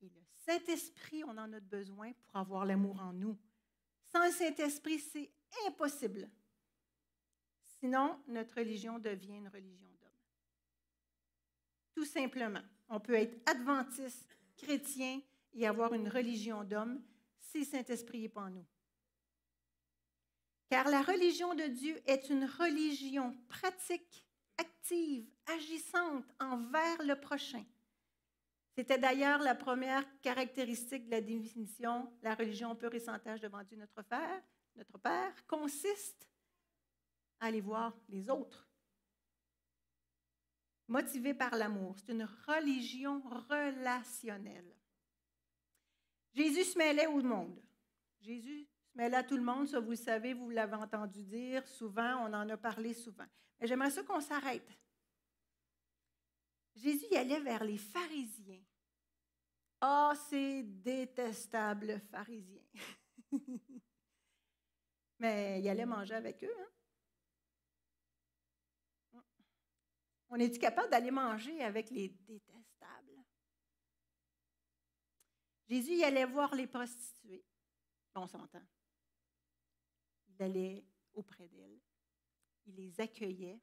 Speaker 4: Et le Saint-Esprit, on en a besoin pour avoir l'amour en nous. Sans le Saint-Esprit, c'est impossible. Sinon, notre religion devient une religion d'homme. Tout simplement. On peut être adventiste, chrétien et avoir une religion d'homme si le Saint-Esprit n'est pas en nous. Car la religion de Dieu est une religion pratique, active, agissante envers le prochain. C'était d'ailleurs la première caractéristique de la définition. La religion pure et sans tache devant Dieu notre Père, consiste à aller voir les autres. Motivée par l'amour. C'est une religion relationnelle. Jésus se mêlait au monde. Jésus se mêlait à tout le monde, ça vous le savez, vous l'avez entendu dire souvent, on en a parlé souvent. Mais j'aimerais ça qu'on s'arrête. Jésus y allait vers les pharisiens. Ah, ces détestables pharisiens. Mais il allait manger avec eux. Hein? On est-tu capable d'aller manger avec les détestables? Jésus y allait voir les prostituées. On s'entend. Il allait auprès d'elles. Il les accueillait.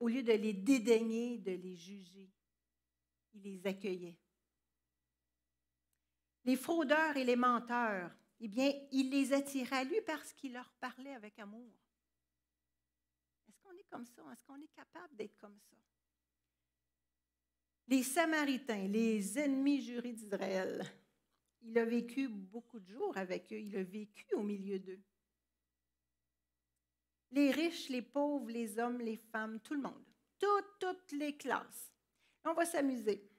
Speaker 4: Au lieu de les dédaigner, de les juger, il les accueillait. Les fraudeurs et les menteurs, eh bien, il les attirait à lui parce qu'il leur parlait avec amour. Est-ce qu'on est comme ça? Est-ce qu'on est capable d'être comme ça? Les Samaritains, les ennemis jurés d'Israël, il a vécu beaucoup de jours avec eux. Il a vécu au milieu d'eux. Les riches, les pauvres, les hommes, les femmes, tout le monde. Toutes les classes. On va s'amuser.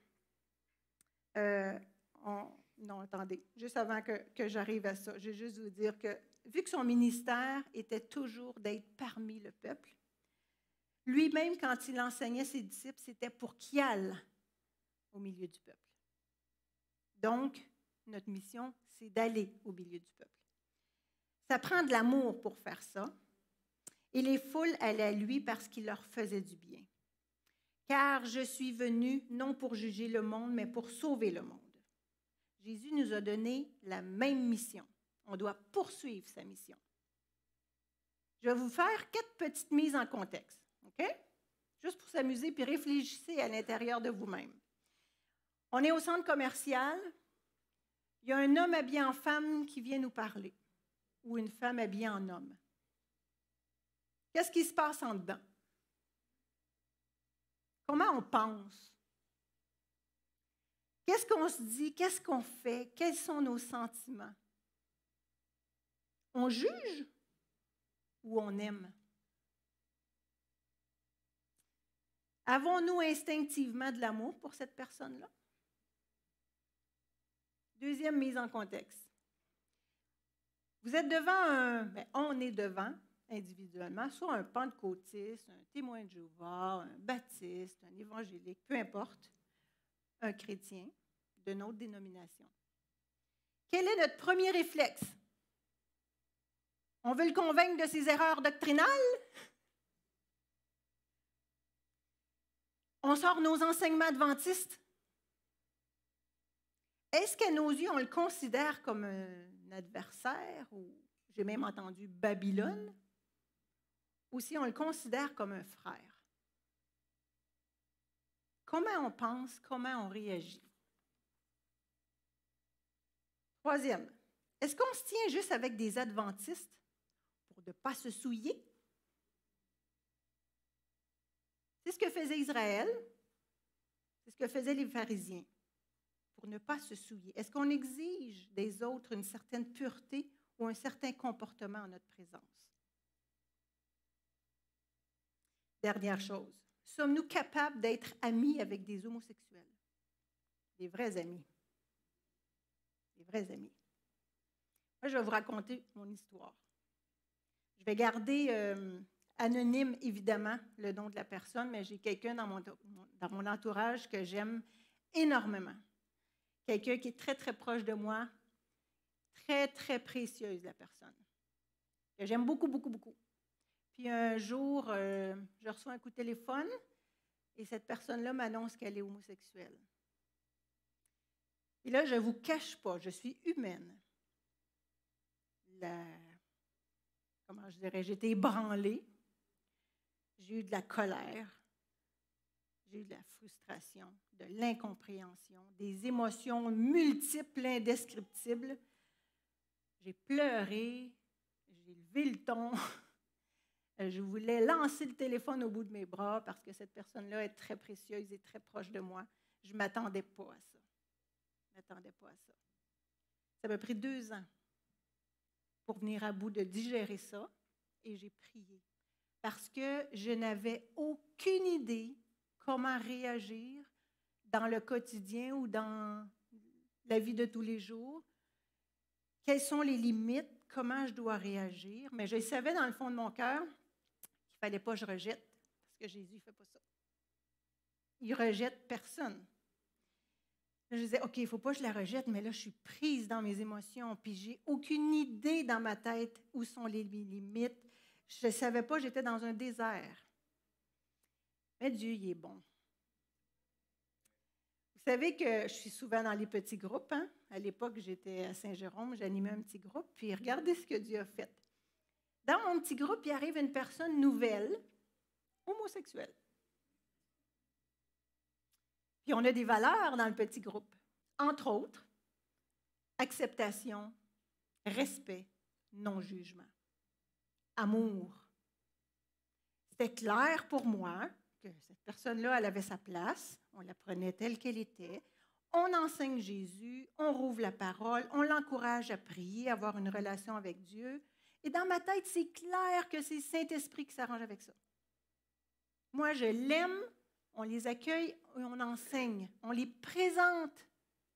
Speaker 4: Non, attendez. Juste avant que j'arrive à ça, je vais juste vous dire que, vu que son ministère était toujours d'être parmi le peuple, lui-même, quand il enseignait ses disciples, c'était pour qu'ils aillent au milieu du peuple. Donc, notre mission, c'est d'aller au milieu du peuple. Ça prend de l'amour pour faire ça. Et les foules allaient à lui parce qu'il leur faisait du bien. Car je suis venu non pour juger le monde, mais pour sauver le monde. Jésus nous a donné la même mission. On doit poursuivre sa mission. Je vais vous faire 4 petites mises en contexte. OK? Juste pour s'amuser, puis réfléchissez à l'intérieur de vous-même. On est au centre commercial. Il y a un homme habillé en femme qui vient nous parler, ou une femme habillée en homme. Qu'est-ce qui se passe en dedans? Comment on pense? Qu'est-ce qu'on se dit? Qu'est-ce qu'on fait? Quels sont nos sentiments? On juge ou on aime? Avons-nous instinctivement de l'amour pour cette personne-là? Deuxième mise en contexte. Vous êtes devant on est devant, individuellement, soit un pentecôtiste, un témoin de Jéhovah, un baptiste, un évangélique, peu importe, un chrétien de notre dénomination. Quel est notre premier réflexe? On veut le convaincre de ses erreurs doctrinales? On sort nos enseignements adventistes? Est-ce qu'à nos yeux, on le considère comme un adversaire, ou j'ai même entendu Babylone, ou si on le considère comme un frère? Comment on pense, comment on réagit? Troisième, est-ce qu'on se tient juste avec des adventistes pour ne pas se souiller? C'est ce que faisait Israël, c'est ce que faisaient les pharisiens, pour ne pas se souiller. Est-ce qu'on exige des autres une certaine pureté ou un certain comportement en notre présence? Dernière chose, sommes-nous capables d'être amis avec des homosexuels? Des vrais amis. Des vrais amis. Moi, je vais vous raconter mon histoire. Je vais garder anonyme, évidemment, le nom de la personne, mais j'ai quelqu'un dans mon entourage que j'aime énormément. Quelqu'un qui est très, très proche de moi, très, très précieuse, la personne, que j'aime beaucoup, beaucoup, beaucoup. Puis un jour, je reçois un coup de téléphone et cette personne-là m'annonce qu'elle est homosexuelle. Et là, je ne vous cache pas, je suis humaine. Comment je dirais, j'étais ébranlée. J'ai eu de la colère. J'ai eu de la frustration, de l'incompréhension, des émotions multiples, indescriptibles. J'ai pleuré, J'ai levé le ton. Je voulais lancer le téléphone au bout de mes bras parce que cette personne-là est très précieuse et très proche de moi. Je ne m'attendais pas à ça. Ça m'a pris 2 ans pour venir à bout de digérer ça et j'ai prié parce que je n'avais aucune idée comment réagir dans le quotidien ou dans la vie de tous les jours. Quelles sont les limites? Comment je dois réagir? Mais je savais dans le fond de mon cœur qu'il ne fallait pas que je rejette, parce que Jésus ne fait pas ça. Il ne rejette personne. Là, je disais, OK, il ne faut pas que je la rejette, mais là, je suis prise dans mes émotions, puis je n'ai aucune idée dans ma tête où sont les limites. Je ne savais pas, j'étais dans un désert. Mais Dieu, il est bon. Vous savez que je suis souvent dans les petits groupes. Hein? À l'époque, j'étais à Saint-Jérôme, j'animais un petit groupe, puis regardez ce que Dieu a fait. Dans mon petit groupe, il arrive une personne nouvelle, homosexuelle. Puis on a des valeurs dans le petit groupe. Entre autres, acceptation, respect, non-jugement, amour. C'était clair pour moi que cette personne-là, elle avait sa place, on la prenait telle qu'elle était, on enseigne Jésus, on rouvre la parole, on l'encourage à prier, à avoir une relation avec Dieu. Et dans ma tête, c'est clair que c'est le Saint-Esprit qui s'arrange avec ça. Moi, je l'aime, on les accueille et on enseigne, on les présente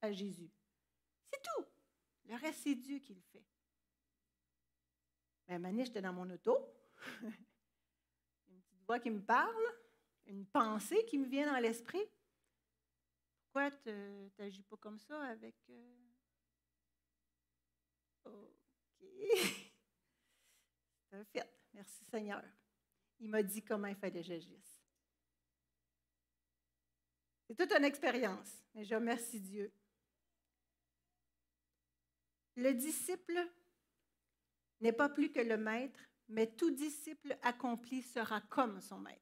Speaker 4: à Jésus. C'est tout. Le reste, c'est Dieu qui le fait. Mais à un moment donné, j'étais dans mon auto, une petite voix qui me parle, une pensée qui me vient dans l'esprit. Pourquoi tu n'agis pas comme ça avec... OK. C'est un fait. Merci Seigneur. Il m'a dit comment il fallait que j'agisse. C'est toute une expérience, mais je remercie Dieu. Le disciple n'est pas plus que le maître, mais tout disciple accompli sera comme son maître.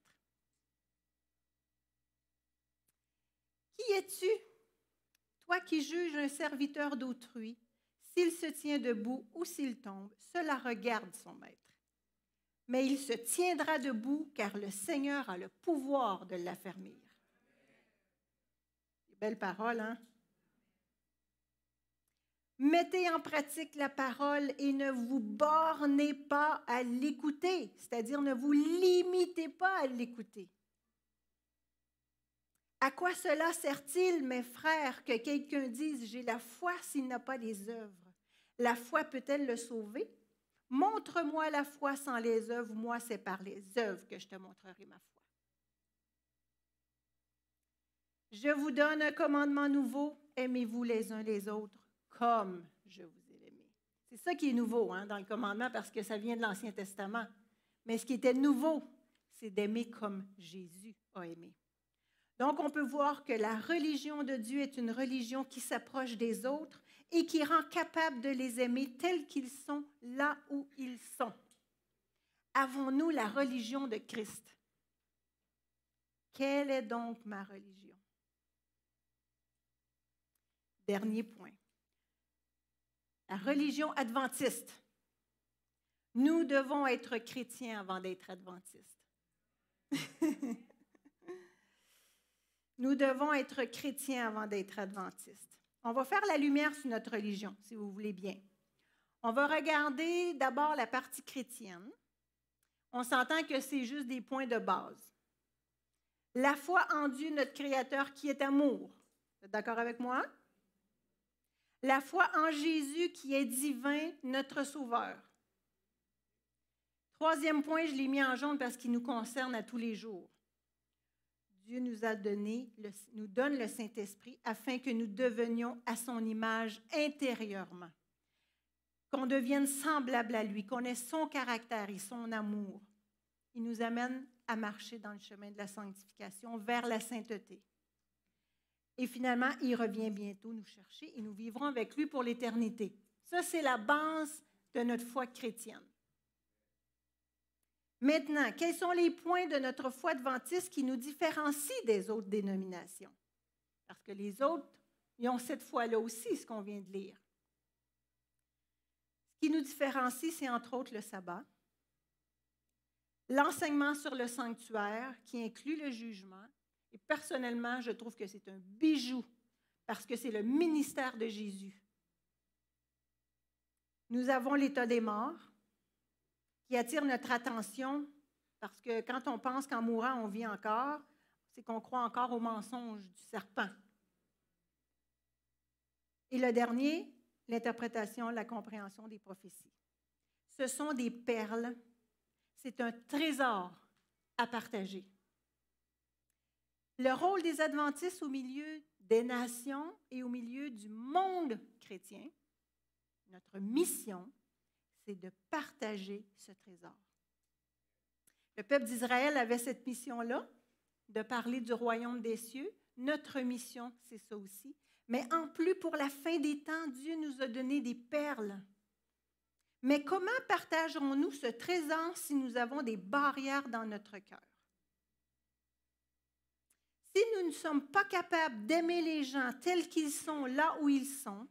Speaker 4: Qui es-tu, toi qui juges un serviteur d'autrui, s'il se tient debout ou s'il tombe, cela regarde son maître. Mais il se tiendra debout, car le Seigneur a le pouvoir de l'affermir. Belle parole, hein? Mettez en pratique la parole et ne vous bornez pas à l'écouter, c'est-à-dire ne vous limitez pas à l'écouter. À quoi cela sert-il, mes frères, que quelqu'un dise « J'ai la foi » s'il n'a pas les œuvres? La foi peut-elle le sauver? Montre-moi la foi sans les œuvres, moi c'est par les œuvres que je te montrerai ma foi. Je vous donne un commandement nouveau, aimez-vous les uns les autres comme je vous ai aimé. C'est ça qui est nouveau dans le commandement parce que ça vient de l'Ancien Testament. Mais ce qui était nouveau, c'est d'aimer comme Jésus a aimé. Donc, on peut voir que la religion de Dieu est une religion qui s'approche des autres et qui rend capable de les aimer tels qu'ils sont, là où ils sont. Avons-nous la religion de Christ? Quelle est donc ma religion? Dernier point. La religion adventiste. Nous devons être chrétiens avant d'être adventistes. Nous devons être chrétiens avant d'être adventistes. On va faire la lumière sur notre religion, si vous voulez bien. On va regarder d'abord la partie chrétienne. On s'entend que c'est juste des points de base. La foi en Dieu, notre Créateur, qui est amour. Vous êtes d'accord avec moi? La foi en Jésus, qui est divin, notre Sauveur. Troisième point, je l'ai mis en jaune parce qu'il nous concerne à tous les jours. Dieu nous donne le Saint-Esprit afin que nous devenions à son image intérieurement, qu'on devienne semblable à lui, qu'on ait son caractère et son amour. Il nous amène à marcher dans le chemin de la sanctification vers la sainteté. Et finalement, il revient bientôt nous chercher et nous vivrons avec lui pour l'éternité. Ça, c'est la base de notre foi chrétienne. Maintenant, quels sont les points de notre foi adventiste qui nous différencient des autres dénominations? Parce que les autres, ils ont cette foi-là aussi, ce qu'on vient de lire. Ce qui nous différencie, c'est entre autres le sabbat, l'enseignement sur le sanctuaire qui inclut le jugement. Et personnellement, je trouve que c'est un bijou parce que c'est le ministère de Jésus. Nous avons l'état des morts qui attire notre attention parce que quand on pense qu'en mourant, on vit encore, c'est qu'on croit encore au mensonge du serpent. Et le dernier, l'interprétation, la compréhension des prophéties. Ce sont des perles. C'est un trésor à partager. Le rôle des adventistes au milieu des nations et au milieu du monde chrétien, notre mission, c'est de partager ce trésor. Le peuple d'Israël avait cette mission-là, de parler du royaume des cieux. Notre mission, c'est ça aussi. Mais en plus, pour la fin des temps, Dieu nous a donné des perles. Mais comment partagerons-nous ce trésor si nous avons des barrières dans notre cœur? Si nous ne sommes pas capables d'aimer les gens tels qu'ils sont, là où ils sont,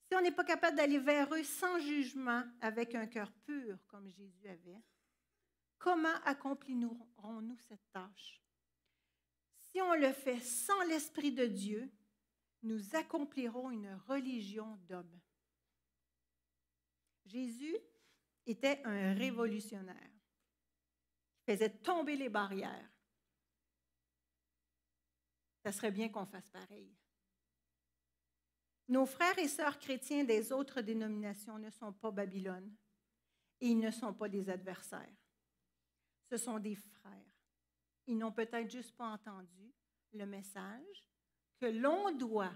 Speaker 4: si on n'est pas capable d'aller vers eux sans jugement, avec un cœur pur, comme Jésus avait, comment accomplirons-nous cette tâche? Si on le fait sans l'Esprit de Dieu, nous accomplirons une religion d'hommes. Jésus était un révolutionnaire. Il faisait tomber les barrières. Ça serait bien qu'on fasse pareil. Nos frères et sœurs chrétiens des autres dénominations ne sont pas Babylone et ils ne sont pas des adversaires. Ce sont des frères. Ils n'ont peut-être juste pas entendu le message que l'on doit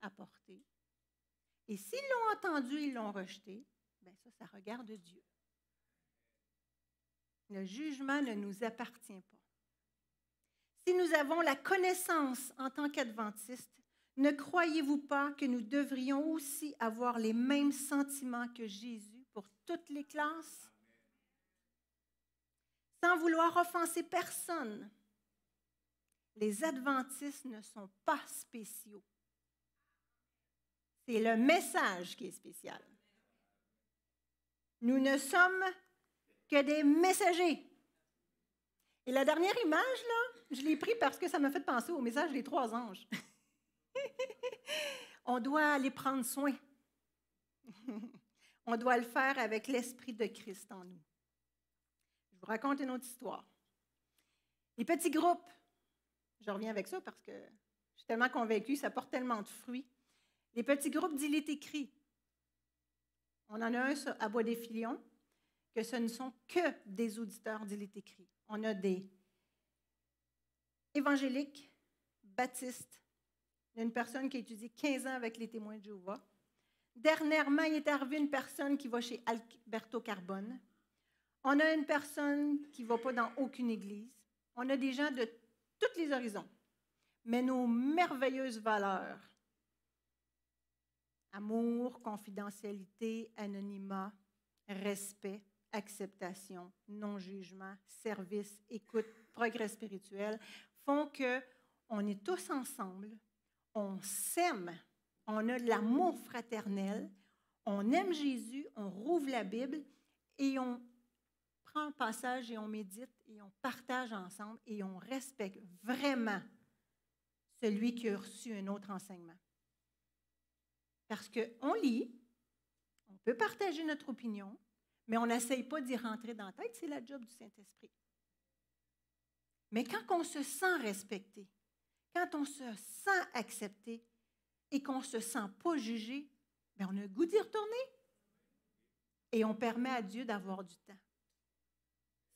Speaker 4: apporter. Et s'ils l'ont entendu, ils l'ont rejeté, bien ça regarde Dieu. Le jugement ne nous appartient pas. Si nous avons la connaissance en tant qu'adventistes, ne croyez-vous pas que nous devrions aussi avoir les mêmes sentiments que Jésus pour toutes les classes? Sans vouloir offenser personne, les adventistes ne sont pas spéciaux. C'est le message qui est spécial. Nous ne sommes que des messagers. Et la dernière image, là, je l'ai prise parce que ça m'a fait penser au message des 3 anges. On doit aller prendre soin. On doit le faire avec l'Esprit de Christ en nous. Je vous raconte une autre histoire. Les petits groupes, je reviens avec ça parce que je suis tellement convaincue, ça porte tellement de fruits. Les petits groupes d'Il est écrit. On en a un à Bois-des-Filions, que ce ne sont que des auditeurs d'Il est écrit. On a des évangéliques, baptistes. Il y a une personne qui a étudié 15 ans avec les témoins de Jéhovah. Dernièrement, il est arrivé une personne qui va chez Alberto Carbone. On a une personne qui ne va pas dans aucune église. On a des gens de tous les horizons. Mais nos merveilleuses valeurs, amour, confidentialité, anonymat, respect, acceptation, non-jugement, service, écoute, progrès spirituel, font qu'on est tous ensemble, on s'aime, on a de l'amour fraternel, on aime Jésus, on rouvre la Bible et on prend un passage et on médite et on partage ensemble et on respecte vraiment celui qui a reçu un autre enseignement. Parce qu'on lit, on peut partager notre opinion, mais on n'essaye pas d'y rentrer dans la tête, c'est la job du Saint-Esprit. Mais quand on se sent respecté, quand on se sent accepté et qu'on ne se sent pas jugé, bien on a le goût d'y retourner. Et on permet à Dieu d'avoir du temps.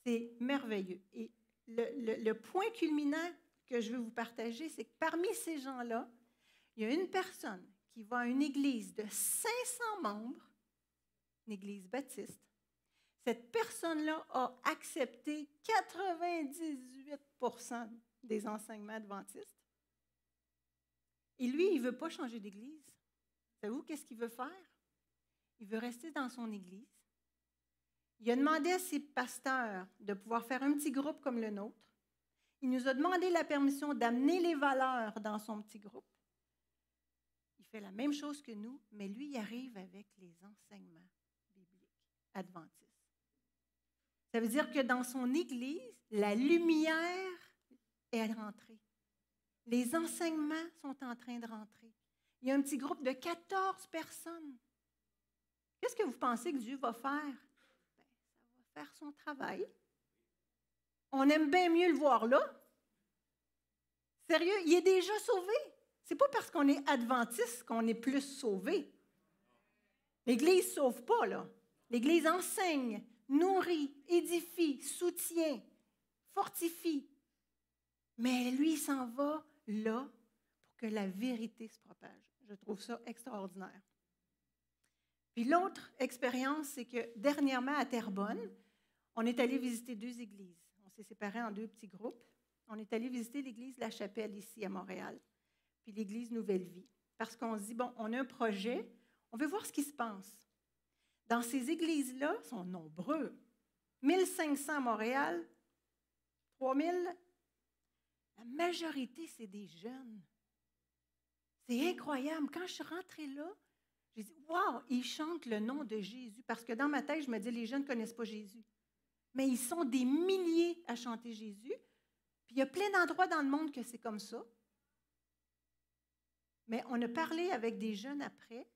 Speaker 4: C'est merveilleux. Et le point culminant que je veux vous partager, c'est que parmi ces gens-là, il y a une personne qui va à une église de 500 membres, une église baptiste. Cette personne-là a accepté 98% des enseignements adventistes. Et lui, il ne veut pas changer d'église. Savez-vous qu'est-ce qu'il veut faire? Il veut rester dans son église. Il a demandé à ses pasteurs de pouvoir faire un petit groupe comme le nôtre. Il nous a demandé la permission d'amener les valeurs dans son petit groupe. Il fait la même chose que nous, mais lui, il arrive avec les enseignements bibliques adventistes. Ça veut dire que dans son Église, la lumière est rentrée. Les enseignements sont en train de rentrer. Il y a un petit groupe de 14 personnes. Qu'est-ce que vous pensez que Dieu va faire? Bien, ça va faire son travail. On aime bien mieux le voir là. Sérieux, il est déjà sauvé. Ce n'est pas parce qu'on est adventiste qu'on est plus sauvé. L'Église ne sauve pas, là. L'Église enseigne, nourrit, édifie, soutient, fortifie. Mais lui, il s'en va là pour que la vérité se propage. Je trouve ça extraordinaire. Puis l'autre expérience, c'est que dernièrement à Terrebonne, on est allé visiter 2 églises. On s'est séparés en 2 petits groupes. On est allé visiter l'église La Chapelle ici à Montréal, puis l'église Nouvelle Vie. Parce qu'on se dit, bon, on a un projet, on veut voir ce qui se passe. Dans ces églises-là, ils sont nombreux. 1500 à Montréal, 3000. La majorité, c'est des jeunes. C'est incroyable. Quand je suis rentrée là, j'ai dit, wow, ils chantent le nom de Jésus. Parce que dans ma tête, je me dis, les jeunes ne connaissent pas Jésus. Mais ils sont des milliers à chanter Jésus. Puis il y a plein d'endroits dans le monde que c'est comme ça. Mais on a parlé avec des jeunes après.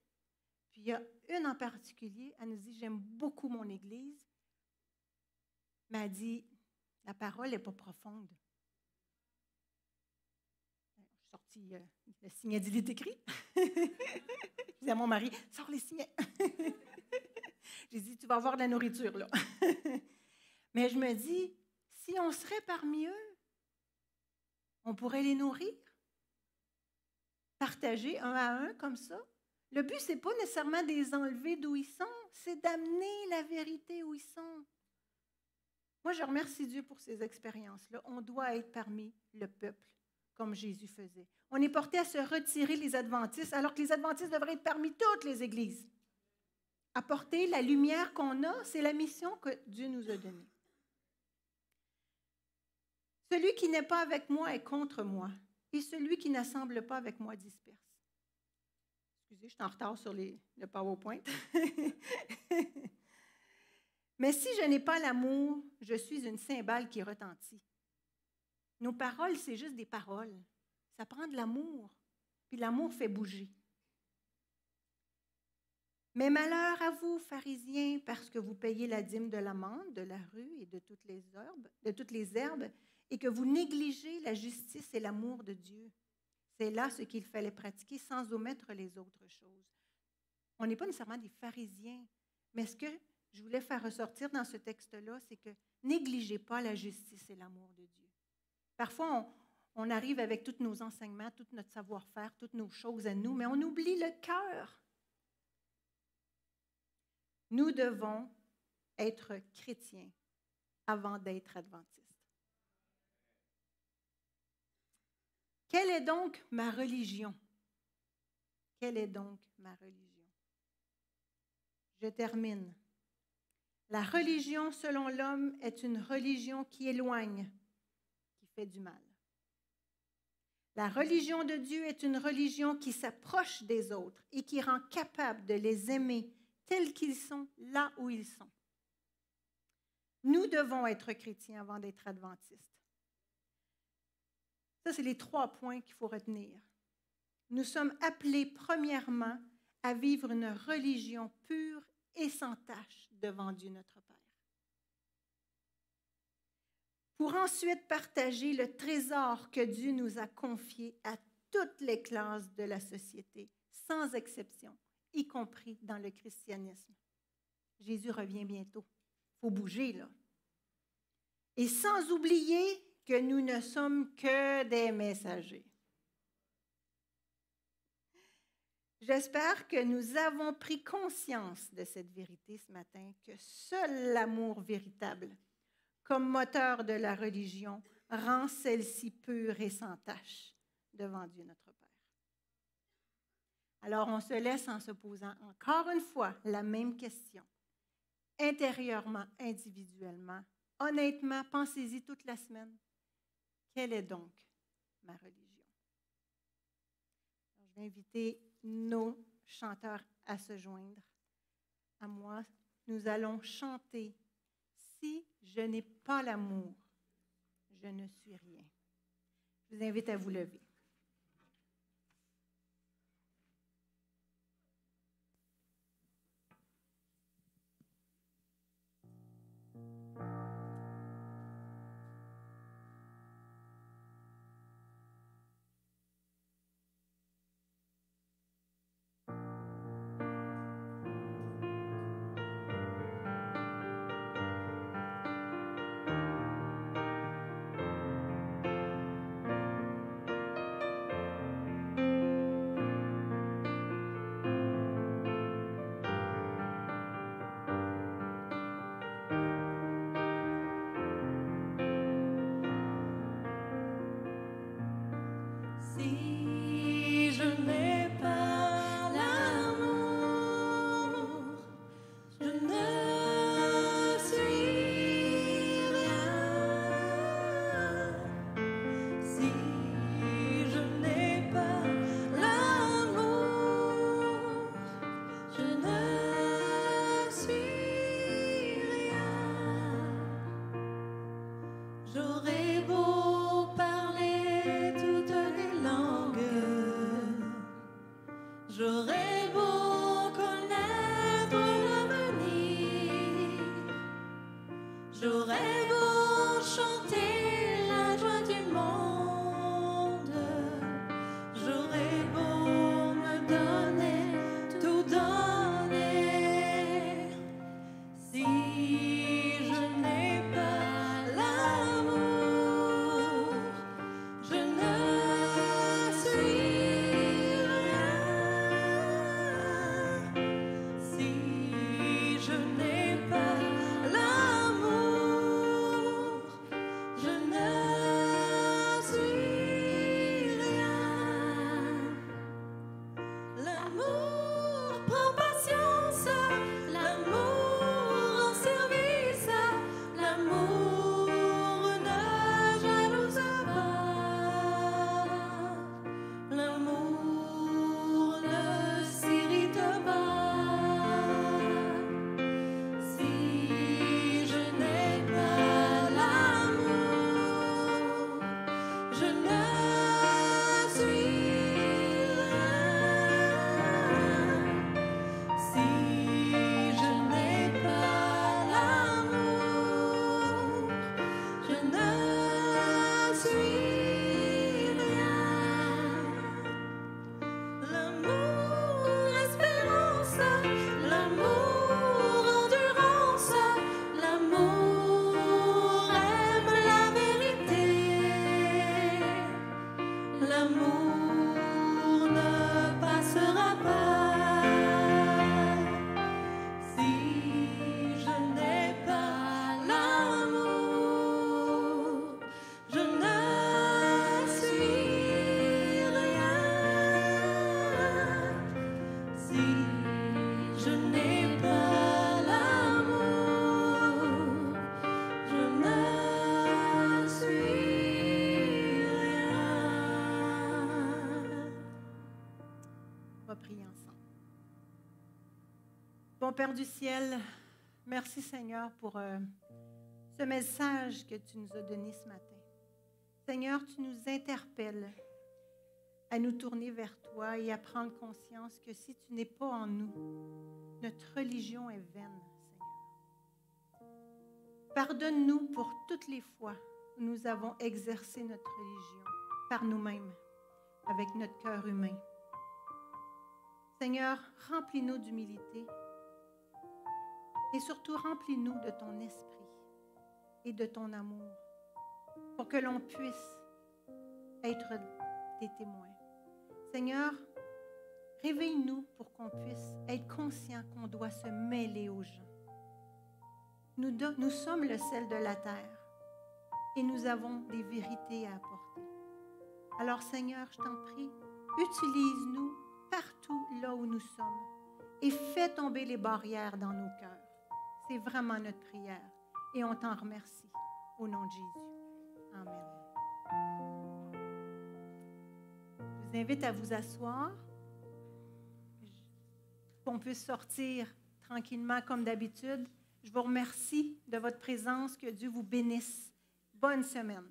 Speaker 4: Puis il y a une en particulier, elle nous dit, j'aime beaucoup mon église. Mais elle dit, la parole n'est pas profonde. Je suis sortie, le signet dit, il est écrit. Je dis à mon mari, sors les signets. J'ai dit, tu vas avoir de la nourriture, là. Mais je me dis, si on serait parmi eux, on pourrait les nourrir, partager un à un comme ça. Le but, ce n'est pas nécessairement de les enlever d'où ils sont, c'est d'amener la vérité où ils sont. Moi, je remercie Dieu pour ces expériences-là. On doit être parmi le peuple, comme Jésus faisait. On est porté à se retirer les adventistes, alors que les adventistes devraient être parmi toutes les églises. Apporter la lumière qu'on a, c'est la mission que Dieu nous a donnée. Celui qui n'est pas avec moi est contre moi, et celui qui n'assemble pas avec moi disperse. Excusez, je suis en retard sur le PowerPoint. Mais si je n'ai pas l'amour, je suis une cymbale qui retentit. Nos paroles, c'est juste des paroles. Ça prend de l'amour, puis l'amour fait bouger. Mais malheur à vous, pharisiens, parce que vous payez la dîme de l'amande, de la rue et de toutes les herbes, et que vous négligez la justice et l'amour de Dieu. C'est là ce qu'il fallait pratiquer sans omettre les autres choses. On n'est pas nécessairement des pharisiens, mais ce que je voulais faire ressortir dans ce texte-là, c'est que négligez pas la justice et l'amour de Dieu. Parfois, on arrive avec tous nos enseignements, tout notre savoir-faire, toutes nos choses à nous, mais on oublie le cœur. Nous devons être chrétiens avant d'être adventistes. Quelle est donc ma religion? Quelle est donc ma religion? Je termine. La religion selon l'homme est une religion qui éloigne, qui fait du mal. La religion de Dieu est une religion qui s'approche des autres et qui rend capable de les aimer tels qu'ils sont, là où ils sont. Nous devons être chrétiens avant d'être adventistes. Ça, c'est les 3 points qu'il faut retenir. Nous sommes appelés, premièrement, à vivre une religion pure et sans tache devant Dieu notre Père. Pour ensuite partager le trésor que Dieu nous a confié à toutes les classes de la société, sans exception, y compris dans le christianisme. Jésus revient bientôt. Il faut bouger, là. Et sans oublier que nous ne sommes que des messagers. J'espère que nous avons pris conscience de cette vérité ce matin, que seul l'amour véritable, comme moteur de la religion, rend celle-ci pure et sans tache devant Dieu notre Père. Alors, on se laisse en se posant encore une fois la même question. Intérieurement, individuellement, honnêtement, pensez-y toute la semaine. Quelle est donc ma religion? Alors, je vais inviter nos chanteurs à se joindre à moi. Nous allons chanter « Si je n'ai pas l'amour, je ne suis rien ». Je vous invite à vous lever.
Speaker 2: Si je n'ai pas l'amour, je ne suis rien. Si je n'ai pas l'amour, je ne suis rien. J'aurais beau parler toutes les langues, j'aurais beau connaître l'avenir, j'aurais beau chanter la joie du monde, j'aurais beau me donner, tout donner. Si je n'ai pas l'amour, je ne suis rien. Si je n'ai pas l'amour, je ne suis rien. L'amour prend patience, l'amour en service, l'amour ne jalouse pas, l'amour ne s'irrite pas. Si je n'ai pas l'amour, je ne suis rien. Si je n'ai pas l'amour, je ne suis rien. L'amour, espérance, l'amour, endurance, l'amour aime la vérité. L'amour ne passera pas. Si je n'ai pas l'amour, je ne suis rien. Si je n'ai pas l'amour, je ne suis rien.
Speaker 4: On va prier ensemble. Bon Père du ciel, merci Seigneur pour ce message que tu nous as donné ce matin. Seigneur, tu nous interpelles à nous tourner vers toi et à prendre conscience que si tu n'es pas en nous, notre religion est vaine, Seigneur. Pardonne-nous pour toutes les fois où nous avons exercé notre religion par nous-mêmes, avec notre cœur humain. Seigneur, remplis-nous d'humilité et surtout remplis-nous de ton esprit et de ton amour pour que l'on puisse être tes témoins. Seigneur, réveille-nous pour qu'on puisse être conscient qu'on doit se mêler aux gens. Nous sommes le sel de la terre et nous avons des vérités à apporter. Alors Seigneur, je t'en prie, utilise-nous partout là où nous sommes et fais tomber les barrières dans nos cœurs. C'est vraiment notre prière et on t'en remercie au nom de Jésus. Amen. Je vous invite à vous asseoir. qu'on puisse sortir tranquillement comme d'habitude. Je vous remercie de votre présence. Que Dieu vous bénisse. Bonne semaine.